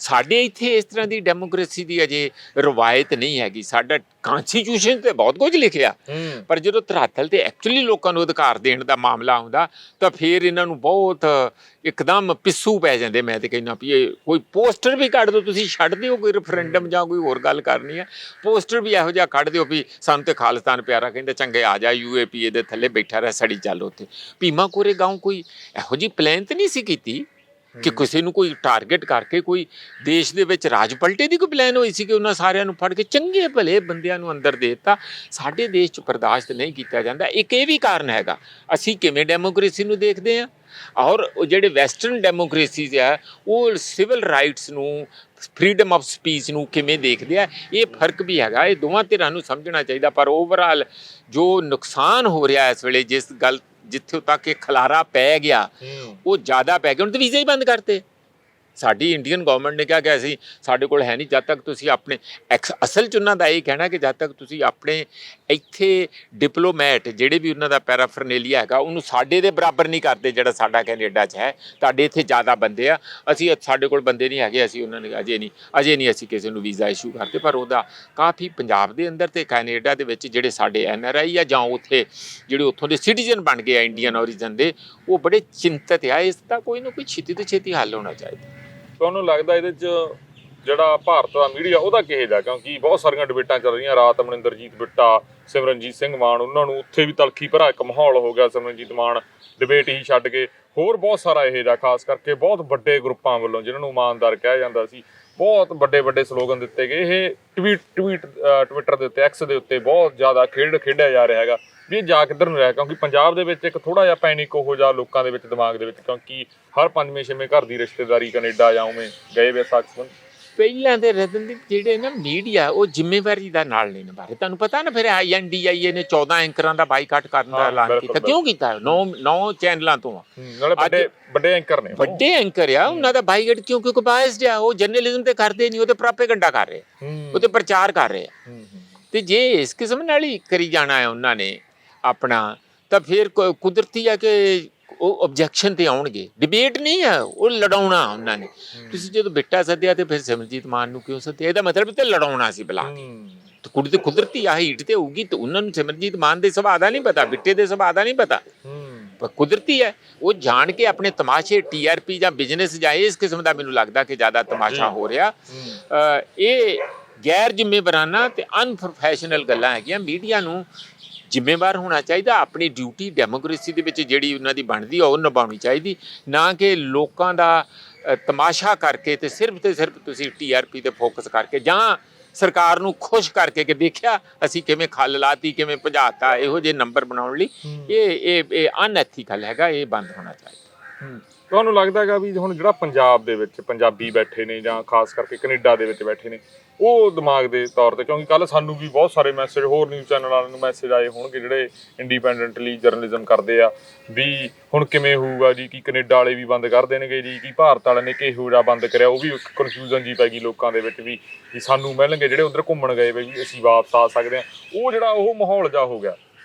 B: ਸਾਡੇ ਇੱਥੇ ਇਸ ਤਰ੍ਹਾਂ ਦੀ ਡੈਮੋਕ੍ਰੇਸੀ ਦੀ ਅਜੇ ਰਵਾਇਤ ਨਹੀਂ ਹੈਗੀ। ਸਾਡਾ ਕੌਨਸਟੀਟਿਊਸ਼ਨ ਤੇ ਬਹੁਤ ਕੁਝ ਲਿਖਿਆ, ਪਰ ਜਦੋਂ ਧਰਾਤਲ ਤੇ ਐਕਚੁਅਲੀ ਲੋਕਾਂ ਨੂੰ ਅਧਿਕਾਰ ਦੇਣ ਦਾ ਮਾਮਲਾ ਆਉਂਦਾ ਤਾਂ ਫਿਰ ਇਹਨਾਂ ਨੂੰ ਬਹੁਤ ਇੱਕਦਮ ਪਿੱਸੂ ਪੈ ਜਾਂਦੇ। ਮੈਂ ਤੇ ਕਹਿੰਦਾ ਵੀ ਇਹ ਕੋਈ ਪੋਸਟਰ ਵੀ ਕੱਢ ਦਿਓ, ਤੁਸੀਂ ਛੱਡ ਦਿਓ ਕੋਈ ਰੈਫਰੈਂਡਮ ਜਾਂ ਕੋਈ ਹੋਰ ਗੱਲ ਕਰਨੀ ਹੈ, ਪੋਸਟਰ ਵੀ ਇਹੋ ਜਿਹਾ ਕੱਢ ਦਿਓ ਵੀ ਸਾਨੂੰ ਤੇ ਖਾਲਿਸਤਾਨ ਪਿਆਰਾ, ਕਹਿੰਦੇ ਚੰਗੇ ਆ ਜਾ UAPA ਦੇ ਥੱਲੇ ਬੈਠਾ ਰਹਿ, ਸੜੀ ਚੱਲ ਉੱਥੇ। ਭੀਮਾ ਕੋਰੇ ਗਾਉਂ ਕੋਈ ਇਹੋ ਜਿਹੀ ਪਲਾਨ ਤਾਂ ਨਹੀਂ ਸੀ ਕੀਤੀ। ਕਿ ਕਿਸੇ ਨੂੰ ਕੋਈ ਟਾਰਗੇਟ ਕਰਕੇ ਕੋਈ ਦੇਸ਼ ਦੇ ਵਿੱਚ ਰਾਜ ਪਲਟੇ ਦੀ ਕੋਈ ਪਲਾਨ ਹੋਈ ਸੀ ਕਿ ਉਹਨਾਂ ਸਾਰਿਆਂ ਨੂੰ ਫੜ ਕੇ ਚੰਗੇ ਭਲੇ ਬੰਦਿਆਂ ਨੂੰ ਅੰਦਰ ਦੇ ਦਿੱਤਾ। ਸਾਡੇ ਦੇਸ਼ 'ਚ ਬਰਦਾਸ਼ਤ ਨਹੀਂ ਕੀਤਾ ਜਾਂਦਾ। ਇੱਕ ਇਹ ਵੀ ਕਾਰਨ ਹੈਗਾ, ਅਸੀਂ ਕਿਵੇਂ ਡੈਮੋਕ੍ਰੇਸੀ ਨੂੰ ਦੇਖਦੇ ਹਾਂ, ਔਰ ਉਹ ਜਿਹੜੇ ਵੈਸਟਰਨ ਡੈਮੋਕ੍ਰੇਸੀਜ਼ ਆ ਉਹ ਸਿਵਲ ਰਾਈਟਸ ਨੂੰ, ਫਰੀडम ਆਫ ਸਪੀਚ ਨੂੰ ਕਿਵੇਂ ਦੇਖਦੇ ਆ। ਇਹ ਫਰਕ ਵੀ ਹੈਗਾ, ਇਹ ਦੋਵਾਂ ਧਿਰਾਂ ਨੂੰ ਸਮਝਣਾ ਚਾਹੀਦਾ। ਪਰ ਓਵਰਆਲ ਜੋ ਨੁਕਸਾਨ ਹੋ ਰਿਹਾ ਇਸ ਵੇਲੇ, ਜਿਸ ਗੱਲ ਜਿੱਥੋਂ ਤੱਕ ਇਹ ਖਲਾਰਾ ਪੈ ਗਿਆ ਉਹ ਜ਼ਿਆਦਾ ਪੈ ਗਿਆ। ਹੁਣ ਤਾਂ ਵੀਜ਼ੇ ਹੀ ਬੰਦ ਕਰਤੇ। ਸਾਡੀ ਇੰਡੀਅਨ ਗਵਰਨਮੈਂਟ ਨੇ ਕਿਹਾ ਕਿ ਅਸੀਂ, ਸਾਡੇ ਕੋਲ ਹੈ ਨਹੀਂ, ਜਦ ਤੱਕ ਤੁਸੀਂ ਆਪਣੇ ਅਸਲ 'ਚ ਉਹਨਾਂ ਦਾ ਇਹ ਕਹਿਣਾ ਕਿ ਜਦ ਤੱਕ ਤੁਸੀਂ ਆਪਣੇ ਇੱਥੇ ਡਿਪਲੋਮੈਟ ਜਿਹੜੇ ਵੀ ਉਹਨਾਂ ਦਾ ਪੈਰਾਫਰਨੇਲੀਆ ਹੈਗਾ ਉਹਨੂੰ ਸਾਡੇ ਦੇ ਬਰਾਬਰ ਨਹੀਂ ਕਰਦੇ ਜਿਹੜਾ ਸਾਡਾ ਕੈਨੇਡਾ 'ਚ ਹੈ। ਤੁਹਾਡੇ ਇੱਥੇ ਜ਼ਿਆਦਾ ਬੰਦੇ ਆ, ਅਸੀਂ ਸਾਡੇ ਕੋਲ ਬੰਦੇ ਨਹੀਂ ਹੈਗੇ, ਅਸੀਂ ਉਹਨਾਂ ਨੇ ਅਜੇ ਨਹੀਂ ਅਸੀਂ ਕਿਸੇ ਨੂੰ ਵੀਜ਼ਾ ਇਸ਼ੂ ਕਰਦੇ। ਪਰ ਉਹਦਾ ਕਾਫੀ ਪੰਜਾਬ ਦੇ ਅੰਦਰ ਤੇ ਕੈਨੇਡਾ ਦੇ ਵਿੱਚ ਜਿਹੜੇ ਸਾਡੇ NRI ਆ ਜਾਂ ਉੱਥੇ ਜਿਹੜੇ ਉੱਥੋਂ ਦੇ ਸਿਟੀਜ਼ਨ ਬਣ ਗਏ ਆ ਇੰਡੀਅਨ ਔਰੀਜਨ ਦੇ, ਉਹ ਬੜੇ ਚਿੰਤਤ ਆ। ਇਸ ਦਾ ਕੋਈ ਨਾ ਕੋਈ ਛੇਤੀ ਤੋਂ ਛੇਤੀ ਹੱਲ ਹੋਣਾ ਚਾਹੀਦਾ।
A: ਤੁਹਾਨੂੰ ਲੱਗਦਾ ਇਹਦੇ 'ਚ ਜਿਹੜਾ ਭਾਰਤ ਦਾ ਮੀਡੀਆ ਉਹਦਾ ਕਿਹੋ ਜਿਹਾ, ਕਿਉਂਕਿ ਬਹੁਤ ਸਾਰੀਆਂ ਡਿਬੇਟਾਂ ਚੱਲ ਰਹੀਆਂ, ਰਾਤ ਅਮਰਿੰਦਰਜੀਤ ਬਿੱਟਾ, ਸਿਮਰਨਜੀਤ ਸਿੰਘ ਮਾਨ, ਉਹਨਾਂ ਨੂੰ ਉੱਥੇ ਵੀ ਤਲਖੀ ਭਰਾ ਇੱਕ ਮਾਹੌਲ ਹੋ ਗਿਆ। ਸਿਮਰਨਜੀਤ ਮਾਨ ਡਿਬੇਟ ਹੀ ਛੱਡ ਕੇ ਹੋਰ ਬਹੁਤ ਸਾਰਾ ਇਹੋ ਜਿਹਾ, ਖਾਸ ਕਰਕੇ ਬਹੁਤ ਵੱਡੇ ਗਰੁੱਪਾਂ ਵੱਲੋਂ ਜਿਹਨਾਂ ਨੂੰ ਇਮਾਨਦਾਰ ਕਿਹਾ ਜਾਂਦਾ ਸੀ, ਬਹੁਤ ਵੱਡੇ ਸਲੋਗਨ ਦਿੱਤੇ ਗਏ। ਇਹ ਟਵਿੱਟਰ ਦੇ ਉੱਤੇ, ਐਕਸ ਦੇ ਉੱਤੇ ਬਹੁਤ ਜ਼ਿਆਦਾ ਖੇਡਿਆ ਜਾ ਰਿਹਾ ਹੈਗਾ ਵੀ ਇਹ ਜਾ ਕਿੱਧਰ ਨੂੰ ਰਿਹਾ। ਕਿਉਂਕਿ ਪੰਜਾਬ ਦੇ ਵਿੱਚ ਇੱਕ ਥੋੜ੍ਹਾ ਜਿਹਾ ਪੈਨਿਕ ਉਹੋ ਜਿਹਾ ਲੋਕਾਂ ਦੇ ਵਿੱਚ, ਦਿਮਾਗ ਦੇ ਵਿੱਚ, ਕਿਉਂਕਿ ਹਰ 5ਵੇਂ-6ਵੇਂ ਘਰ ਦੀ ਰਿਸ਼ਤੇਦਾਰੀ ਕੈਨੇਡਾ ਜਾਂ ਉਵੇਂ ਗਏ ਵੇ ਸਾਕਸਨ।
B: ਪਹਿਲਾਂ ਦੇ ਰਤਨਦੀਪ ਜਿਹੜੇ ਨਾ ਮੀਡੀਆ ਉਹ ਜ਼ਿੰਮੇਵਾਰੀ ਦਾ ਨਾਲ ਨਹੀਂ ਨਿਭਾ ਰਹੇ। ਤੁਹਾਨੂੰ ਪਤਾ ਨਾ, ਫਿਰ INDIA ਨੇ 14 ਐਂਕਰਾਂ ਦਾ ਬਾਈਕਾਟ ਕਰਨ ਦਾ ਐਲਾਨ ਕੀਤਾ। ਕਿਉਂ ਕੀਤਾ? 9 ਚੈਨਲਾਂ ਤੋਂ
A: ਨਾਲੇ ਵੱਡੇ ਐਂਕਰ ਨੇ,
B: ਵੱਡੇ ਐਂਕਰ ਆ, ਉਹਨਾਂ ਦਾ ਬਾਈਕਾਟ ਕਿਉਂ? ਕਿਉਂਕਿ ਬਾਇਸਡ ਆ, ਉਹ ਜਰਨਲਿਜ਼ਮ ਤੇ ਕਰਦੇ ਨਹੀਂ, ਉਹ ਤੇ ਪ੍ਰੋਪੇਗੈਂਡਾ ਕਰ ਰਹੇ, ਉਹ ਤੇ ਪ੍ਰਚਾਰ ਕਰ ਰਹੇ ਆ। ਤੇ ਜੇ ਇਸ ਕਿਸਮ ਨਾਲ ਹੀ ਕਰੀ ਜਾਣਾ ਹੈ ਉਹਨਾਂ ਨੇ ਆਪਣਾ, ਤਾਂ ਫਿਰ ਕੁਦਰਤੀ ਆ ਕਿ ਉਹ ਓਬਜੈਕਸ਼ਨ ਤੇ ਆਉਣਗੇ। ਡਿਬੇਟ ਨਹੀਂ ਆ, ਉਹ ਲੜਾਉਣਾ ਉਹਨਾਂ ਨੇ। ਤੁਸੀਂ ਜਦੋਂ ਬਿੱਟਾ ਸੱਦਿਆ ਤੇ ਫਿਰ ਸਿਮਰਜੀਤ ਮਾਨ ਨੂੰ ਕਿਉਂ ਸੱਦਿਆ? ਇਹਦਾ ਮਤਲਬ ਤੇ ਲੜਾਉਣਾ ਸੀ ਬੁਲਾ ਕੇ। ਤੇ ਕੁੜੀ ਤੇ ਕੁਦਰਤੀ ਆ ਹੀਟ ਤੇ ਹੋਊਗੀ, ਤੇ ਉਹਨਾਂ ਨੂੰ ਸਿਮਰਜੀਤ ਮਾਨ ਦੇ ਸੁਭਾਅ ਦਾ ਨਹੀਂ ਪਤਾ, ਬਿੱਟੇ ਦੇ ਸੁਭਾਅ ਦਾ ਨਹੀਂ ਪਤਾ, ਪਰ ਕੁਦਰਤੀ ਹੈ ਉਹ ਜਾਣ ਕੇ ਆਪਣੇ ਤਮਾਸ਼ੇ, TRP ਜਾਂ ਬਿਜ਼ਨਸ ਜਾਂ ਇਸ ਕਿਸਮ ਦਾ ਮੈਨੂੰ ਲੱਗਦਾ ਕਿ ਜ਼ਿਆਦਾ ਤਮਾਸ਼ਾ ਹੋ ਰਿਹਾ। ਇਹ ਗੈਰ ਜ਼ਿੰਮੇਵਾਰਾਨਾ ਤੇ ਅਨਪ੍ਰੋਫੈਸ਼ਨਲ ਗੱਲਾਂ ਹੈਗੀਆਂ। ਮੀਡੀਆ ਨੂੰ ਜ਼ਿੰਮੇਵਾਰ ਹੋਣਾ ਚਾਹੀਦਾ, ਆਪਣੀ ਡਿਊਟੀ ਡੈਮੋਕ੍ਰੇਸੀ ਦੇ ਵਿੱਚ ਜਿਹੜੀ ਉਹਨਾਂ ਦੀ ਬਣਦੀ ਆ ਉਹ ਨਿਭਾਉਣੀ ਚਾਹੀਦੀ, ਨਾ ਕਿ ਲੋਕਾਂ ਦਾ ਤਮਾਸ਼ਾ ਕਰਕੇ ਤੇ ਸਿਰਫ ਤੁਸੀਂ TRP ਤੇ ਫੋਕਸ ਕਰਕੇ ਜਾਂ ਸਰਕਾਰ ਨੂੰ ਖੁਸ਼ ਕਰਕੇ ਕਿ ਦੇਖਿਆ ਅਸੀਂ ਕਿਵੇਂ ਖੱਲ ਲਾਤੀ, ਕਿਵੇਂ ਭਜਾਤਾ, ਇਹੋ ਜਿਹੇ ਨੰਬਰ ਬਣਾਉਣ ਲਈ ਇਹ ਅਨਐਥੀਕਲ ਹੈਗਾ। ਇਹ ਬੰਦ ਹੋਣਾ ਚਾਹੀਦਾ।
A: ਤੁਹਾਨੂੰ ਲੱਗਦਾ ਹੈਗਾ ਵੀ ਹੁਣ ਜਿਹੜਾ ਪੰਜਾਬ ਦੇ ਵਿੱਚ ਪੰਜਾਬੀ ਬੈਠੇ ਨੇ ਜਾਂ ਖਾਸ ਕਰਕੇ ਕੈਨੇਡਾ ਦੇ ਵਿੱਚ ਬੈਠੇ ਨੇ, ਉਹ ਦਿਮਾਗ ਦੇ ਤੌਰ ਤੇ, ਕਿਉਂਕਿ ਕੱਲ ਸਾਨੂੰ ਵੀ ਬਹੁਤ ਸਾਰੇ ਮੈਸੇਜ ਹੋਰ ਨਿਊਜ਼ ਚੈਨਲ ਵਾਲਿਆਂ ਨੂੰ ਮੈਸੇਜ ਆਏ ਹੋਣਗੇ ਜਿਹੜੇ ਇੰਡੀਪੈਂਡੈਂਟਲੀ ਜਰਨਲਿਜ਼ਮ ਕਰਦੇ ਆ, ਵੀ ਹੁਣ ਕਿਵੇਂ ਹੋਊਗਾ ਜੀ, ਕਿ ਕੈਨੇਡਾ ਵਾਲੇ ਵੀ ਬੰਦ ਕਰ ਦੇਣਗੇ ਜੀ, ਕਿ ਭਾਰਤ ਵਾਲਿਆਂ ਨੇ ਕਿਹੋ ਜਿਹਾ ਬੰਦ ਕਰਿਆ। ਉਹ ਵੀ ਇੱਕ ਕਨਫਿਊਜ਼ਨ ਜੀ ਪੈ ਗਈ ਲੋਕਾਂ ਦੇ ਵਿੱਚ ਵੀ ਸਾਨੂੰ ਮਿਲਣਗੇ ਜਿਹੜੇ ਉੱਧਰ ਘੁੰਮਣ ਗਏ ਵੀ ਅਸੀਂ ਵਾਪਸ ਆ ਸਕਦੇ ਹਾਂ। ਉਹ ਜਿਹੜਾ ਉਹ ਮਾਹੌਲ ਜਾ ਹੋ ਗਿਆ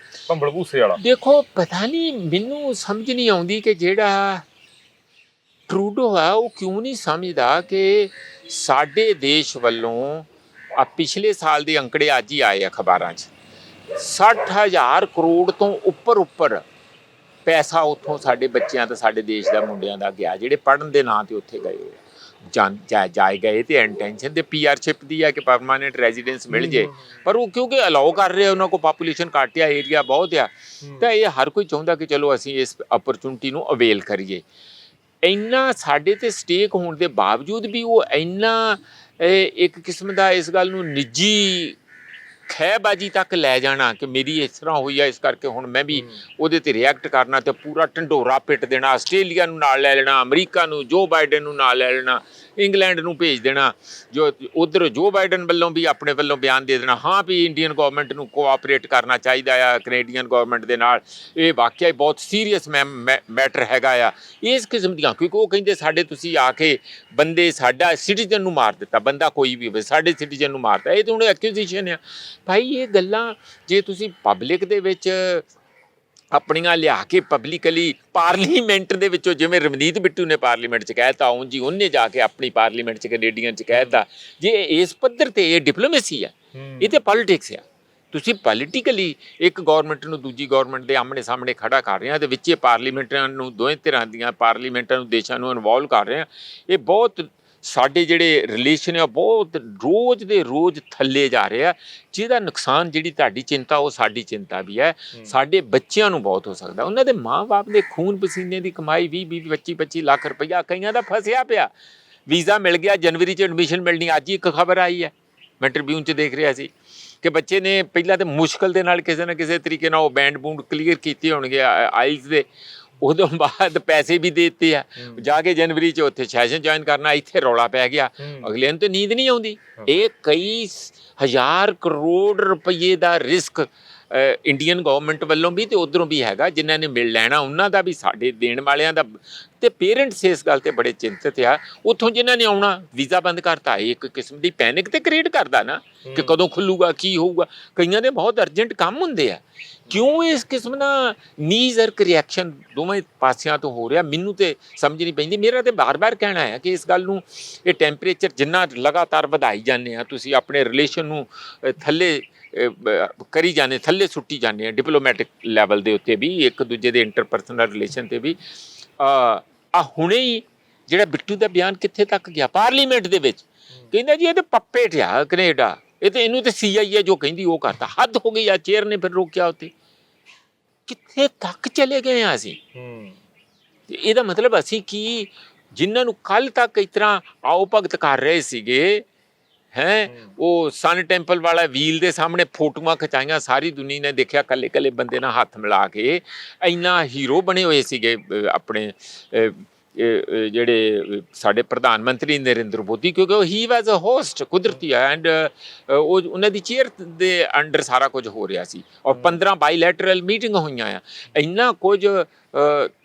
A: ਭੰਬਲ ਭੂਸੇ ਵਾਲਾ।
B: ਦੇਖੋ, ਪਤਾ ਨਹੀਂ, ਮੈਨੂੰ ਸਮਝ ਨਹੀਂ ਆਉਂਦੀ ਕਿ ਜਿਹੜਾ ਟਰੂਡੋ ਆ ਉਹ ਕਿਉਂ ਨਹੀਂ ਸਮਝਦਾ ਕਿ ਸਾਡੇ ਦੇਸ਼ ਵੱਲੋਂ ਪਿਛਲੇ ਸਾਲ ਦੇ ਅੰਕੜੇ ਅੱਜ ਹੀ ਆਏ ਅਖਬਾਰਾਂ 'ਚ, 60,000 ਕਰੋੜ ਤੋਂ ਉੱਪਰ ਪੈਸਾ ਉੱਥੋਂ ਸਾਡੇ ਬੱਚਿਆਂ ਤੇ ਸਾਡੇ ਦੇਸ਼ ਦਾ ਮੁੰਡਿਆਂ ਦਾ ਗਿਆ, ਜਿਹੜੇ ਪੜ੍ਹਨ ਦੇ ਨਾਂ ਤੇ ਉੱਥੇ ਗਏ ਜਾਏ ਗਏ ਤੇ ਇੰਟੈਂਸ਼ਨ ਤੇ PR ਦੀ ਆ ਕਿ ਪਰਮਾਨੈਂਟ ਰੈਜ਼ੀਡੈਂਸ ਮਿਲ ਜੇ, ਪਰ ਉਹ ਕਿਉਂਕਿ ਅਲਾਓ ਕਰ ਰਹੇ ਉਹਨਾਂ ਕੋਲ ਪਾਪੂਲੇਸ਼ਨ ਘੱਟ ਆ, ਏਰੀਆ ਬਹੁਤ ਆ, ਤਾਂ ਇਹ ਹਰ ਕੋਈ ਚਾਹੁੰਦਾ ਕਿ ਚਲੋ ਅਸੀਂ ਇਸ ਅਪਰਚੁਨਿਟੀ ਨੂੰ ਅਵੇਲ ਕਰੀਏ। ਇੰਨਾ ਸਾਡੇ ਤੇ ਸਟੇਕ ਹੋਣ ਦੇ ਬਾਵਜੂਦ ਵੀ ਉਹ ਇੰਨਾ ਇੱਕ ਕਿਸਮ ਦਾ ਇਸ ਗੱਲ ਨੂੰ ਨਿੱਜੀ ਖਹਿਬਾਜੀ ਤੱਕ ਲੈ ਜਾਣਾ ਕਿ ਮੇਰੀ ਇਸ ਤਰ੍ਹਾਂ ਹੋਈ ਆ, ਇਸ ਕਰਕੇ ਹੁਣ ਮੈਂ ਵੀ ਉਹਦੇ ਤੇ ਰਿਐਕਟ ਕਰਨਾ ਤੇ ਪੂਰਾ ਢੰਡੋਰਾ ਪਿੱਟ ਦੇਣਾ, ਆਸਟ੍ਰੇਲੀਆ ਨੂੰ ਨਾਲ ਲੈ ਲੈਣਾ, ਅਮਰੀਕਾ ਨੂੰ, ਜੋ ਬਾਈਡਨ ਨੂੰ ਨਾਲ ਲੈ ਲੈਣਾ, ਇੰਗਲੈਂਡ ਨੂੰ ਭੇਜ ਦੇਣਾ, ਜੋ ਉੱਧਰ ਜੋ ਬਾਈਡਨ ਵੱਲੋਂ ਵੀ ਆਪਣੇ ਵੱਲੋਂ ਬਿਆਨ ਦੇ ਦੇਣਾ, ਹਾਂ ਵੀ ਇੰਡੀਅਨ ਗਵਰਨਮੈਂਟ ਨੂੰ ਕੋਆਪਰੇਟ ਕਰਨਾ ਚਾਹੀਦਾ ਆ ਕੈਨੇਡੀਅਨ ਗਵਰਨਮੈਂਟ ਦੇ ਨਾਲ, ਇਹ ਵਾਕਿਆ ਹੀ ਬਹੁਤ ਸੀਰੀਅਸ ਮੈਟਰ ਹੈਗਾ ਆ। ਇਸ ਕਿਸਮ ਦੀਆਂ, ਕਿਉਂਕਿ ਉਹ ਕਹਿੰਦੇ ਸਾਡੇ ਤੁਸੀਂ ਆ ਕੇ ਬੰਦੇ, ਸਾਡਾ ਸਿਟੀਜ਼ਨ ਨੂੰ ਮਾਰ ਦਿੱਤਾ, ਬੰਦਾ ਕੋਈ ਵੀ ਹੋਵੇ ਸਾਡੇ ਸਿਟੀਜ਼ਨ ਨੂੰ ਮਾਰਤਾ, ਇਹ ਤਾਂ ਹੁਣ ਐਕਿਊਜ਼ੇਸ਼ਨ ਆ। ਭਾਈ ਇਹ ਗੱਲਾਂ ਜੇ ਤੁਸੀਂ ਪਬਲਿਕ ਦੇ ਵਿੱਚ ਆਪਣੀਆਂ ਲਿਆ ਕੇ ਪਬਲਿਕਲੀ ਪਾਰਲੀਮੈਂਟ ਦੇ ਵਿੱਚੋਂ, ਜਿਵੇਂ ਰਵਨੀਤ ਬਿੱਟੂ ਨੇ ਪਾਰਲੀਮੈਂਟ 'ਚ ਕਹਿ ਤਾ, ਉਂਝ ਜੀ ਉਹਨੇ ਜਾ ਕੇ ਆਪਣੀ ਪਾਰਲੀਮੈਂਟ 'ਚ ਕੈਨੇਡੀਅਨ 'ਚ ਕਹਿ ਤਾ, ਜੇ ਇਸ ਪੱਧਰ ਤੇ ਇਹ ਡਿਪਲੋਮੇਸੀ ਆ, ਇਹ ਤੇ ਪੋਲੀਟਿਕਸ ਆ। ਤੁਸੀਂ ਪੋਲੀਟੀਕਲੀ ਇੱਕ ਗੌਰਮੈਂਟ ਨੂੰ ਦੂਜੀ ਗੌਰਮੈਂਟ ਦੇ ਆਮਣੇ ਸਾਹਮਣੇ ਖੜਾ ਕਰ ਰਹੇ ਆ ਤੇ ਵਿੱਚੇ ਪਾਰਲੀਮੈਂਟਾਂ ਨੂੰ, ਦੋਵੇਂ ਧਿਰਾਂ ਦੀਆਂ ਪਾਰਲੀਮੈਂਟਾਂ ਨੂੰ, ਦੇਸ਼ਾਂ ਨੂੰ ਇਨਵੋਲਵ ਕਰ ਰਹੇ ਆ। ਇਹ ਬਹੁਤ ਸਾਡੇ ਜਿਹੜੇ ਰਿਲੇਸ਼ਨ ਆ ਬਹੁਤ ਰੋਜ਼ ਦੇ ਰੋਜ਼ ਥੱਲੇ ਜਾ ਰਹੇ ਆ, ਜਿਹਦਾ ਨੁਕਸਾਨ ਜਿਹੜੀ ਤੁਹਾਡੀ ਚਿੰਤਾ ਉਹ ਸਾਡੀ ਚਿੰਤਾ ਵੀ ਹੈ। ਸਾਡੇ ਬੱਚਿਆਂ ਨੂੰ ਬਹੁਤ ਹੋ ਸਕਦਾ, ਉਹਨਾਂ ਦੇ ਮਾਂ-ਬਾਪ ਦੇ ਖੂਨ ਪਸੀਨੇ ਦੀ ਕਮਾਈ 20-20 25-25 ਲੱਖ ਰੁਪਈਆ ਕਈਆਂ ਦਾ ਫਸਿਆ ਪਿਆ। ਵੀਜ਼ਾ ਮਿਲ ਗਿਆ, ਜਨਵਰੀ 'ਚ ਐਡਮਿਸ਼ਨ ਮਿਲਣੀ। ਅੱਜ ਹੀ ਇੱਕ ਖਬਰ ਆਈ ਹੈ, ਮੈਂ ਟ੍ਰਿਬਿਊਨ 'ਚ ਦੇਖ ਰਿਹਾ ਸੀ ਕਿ ਬੱਚੇ ਨੇ ਪਹਿਲਾਂ ਤਾਂ ਮੁਸ਼ਕਲ ਦੇ ਨਾਲ ਕਿਸੇ ਨਾ ਕਿਸੇ ਤਰੀਕੇ ਨਾਲ ਉਹ ਬੈਂਡ ਬੂੰਡ ਕਲੀਅਰ ਕੀਤੇ ਹੋਣਗੇ ਆਈਲਸ ਦੇ, ਉਦੋਂ ਬਾਅਦ ਪੈਸੇ ਵੀ ਦੇ ਦਿੱਤੇ ਆ, ਜਾ ਕੇ ਜਨਵਰੀ 'ਚ ਉੱਥੇ ਸੈਸ਼ਨ ਜੁਆਇਨ ਕਰਨਾ, ਇੱਥੇ ਰੌਲਾ ਪੈ ਗਿਆ, ਅਗਲੇ ਨੂੰ ਤਾਂ ਨੀਂਦ ਨਹੀਂ ਆਉਂਦੀ। ਇਹ ਕਈ ਹਜ਼ਾਰ ਕਰੋੜ ਰੁਪਏ ਦਾ ਰਿਸਕ ਇੰਡੀਅਨ ਗਵਰਨਮੈਂਟ ਵੱਲੋਂ ਵੀ ਤੇ ਉਧਰੋਂ ਵੀ ਹੈਗਾ, ਜਿਨ੍ਹਾਂ ਨੇ ਮਿਲ ਲੈਣਾ ਉਹਨਾਂ ਦਾ ਵੀ, ਸਾਡੇ ਦੇਣ ਵਾਲਿਆਂ ਦਾ। ਤੇ ਪੇਰੈਂਟਸ ਇਸ ਗੱਲ ਤੇ ਬੜੇ ਚਿੰਤਤ ਆ। ਉੱਥੋਂ ਜਿਨ੍ਹਾਂ ਨੇ ਆਉਣਾ ਵੀਜ਼ਾ ਬੰਦ ਕਰਤਾ, ਇੱਕ ਕਿਸਮ ਦੀ ਪੈਨਿਕ ਤੇ ਕ੍ਰੀਏਟ ਕਰਦਾ ਨਾ ਕਿ ਕਦੋਂ ਖੁੱਲੂਗਾ, ਕੀ ਹੋਊਗਾ। ਕਈਆਂ ਦੇ ਬਹੁਤ ਅਰਜੈਂਟ ਕੰਮ ਹੁੰਦੇ ਆ। ਕਿਉਂ ਇਸ ਕਿਸਮ ਦਾ ਨੀਜ਼ਰਕ ਰਿਐਕਸ਼ਨ ਦੋਵੇਂ ਪਾਸਿਆਂ ਤੋਂ ਹੋ ਰਿਹਾ, ਮੈਨੂੰ ਤੇ ਸਮਝ ਨਹੀਂ ਪੈਂਦੀ। ਮੇਰਾ ਤੇ ਬਾਰ-ਬਾਰ ਕਹਿਣਾ ਹੈ ਕਿ ਇਸ ਗੱਲ ਨੂੰ, ਇਹ ਟੈਂਪਰੇਚਰ ਜਿੰਨਾ ਲਗਾਤਾਰ ਵਧਾਈ ਜਾਂਦੇ ਆ, ਤੁਸੀਂ ਆਪਣੇ ਰਿਲੇਸ਼ਨ ਨੂੰ ਥੱਲੇ ਕਰੀ ਜਾਂਦੇ, ਥੱਲੇ ਸੁੱਟੀ ਜਾਂਦੇ ਆ, ਡਿਪਲੋਮੈਟਿਕ ਲੈਵਲ ਦੇ ਉੱਤੇ ਵੀ, ਇੱਕ ਦੂਜੇ ਦੇ ਇੰਟਰਪਰਸਨਲ ਰਿਲੇਸ਼ਨ ਤੇ ਵੀ। ਹੁਣੇ ਹੀ ਜਿਹੜਾ ਬਿੱਟੂ ਦਾ ਬਿਆਨ ਕਿੱਥੇ ਤੱਕ ਗਿਆ ਪਾਰਲੀਮੈਂਟ ਦੇ ਵਿੱਚ, ਕਹਿੰਦਾ ਜੀ ਇਹ ਤਾਂ ਪੱਪੇਟ ਆ ਕੈਨੇਡਾ, ਇਹ ਤੇ ਇਹਨੂੰ ਤੇ CIA ਜੋ ਕਹਿੰਦੀ ਉਹ ਕਰਤਾ। ਹੱਦ ਹੋ ਗਈ ਆ। ਚੇਅਰ ਨੇ ਫਿਰ ਰੋਕਿਆ ਉੱਥੇ। ਕਿੱਥੇ ਤੱਕ ਚਲੇ ਗਏ ਆ ਅਸੀਂ? ਇਹਦਾ ਮਤਲਬ ਅਸੀਂ ਕੀ, ਜਿਨ੍ਹਾਂ ਨੂੰ ਕੱਲ ਤੱਕ ਇਸ ਤਰ੍ਹਾਂ ਆਓ ਭਗਤ ਕਰ ਰਹੇ ਸੀਗੇ, ਉਹ ਸਨ ਟੈਂਪਲ ਵਾਲਾ ਵੀਲ ਦੇ ਸਾਹਮਣੇ ਫੋਟੋਆਂ ਖਿਚਾਈਆਂ, ਸਾਰੀ ਦੁਨੀਆ ਨੇ ਦੇਖਿਆ, ਕੱਲੇ ਕੱਲੇ ਬੰਦੇ ਨਾਲ ਹੱਥ ਮਿਲਾ ਕੇ ਇੰਨਾ ਹੀਰੋ ਬਣੇ ਹੋਏ ਸੀਗੇ ਆਪਣੇ ਜਿਹੜੇ ਸਾਡੇ ਪ੍ਰਧਾਨ ਮੰਤਰੀ ਨਰਿੰਦਰ ਮੋਦੀ, ਕਿਉਂਕਿ ਉਹ ਹੀ ਵਾਜ਼ ਅ ਹੋਸਟ, ਕੁਦਰਤੀ ਐਂਡ ਉਹ ਉਹਨਾਂ ਦੀ ਚੇਅਰ ਦੇ ਅੰਡਰ ਸਾਰਾ ਕੁਝ ਹੋ ਰਿਹਾ ਸੀ। ਔਰ 15 ਬਾਈਲੈਟਰਲ ਮੀਟਿੰਗ ਹੋਈਆਂ ਆ। ਇੰਨਾ ਕੁਝ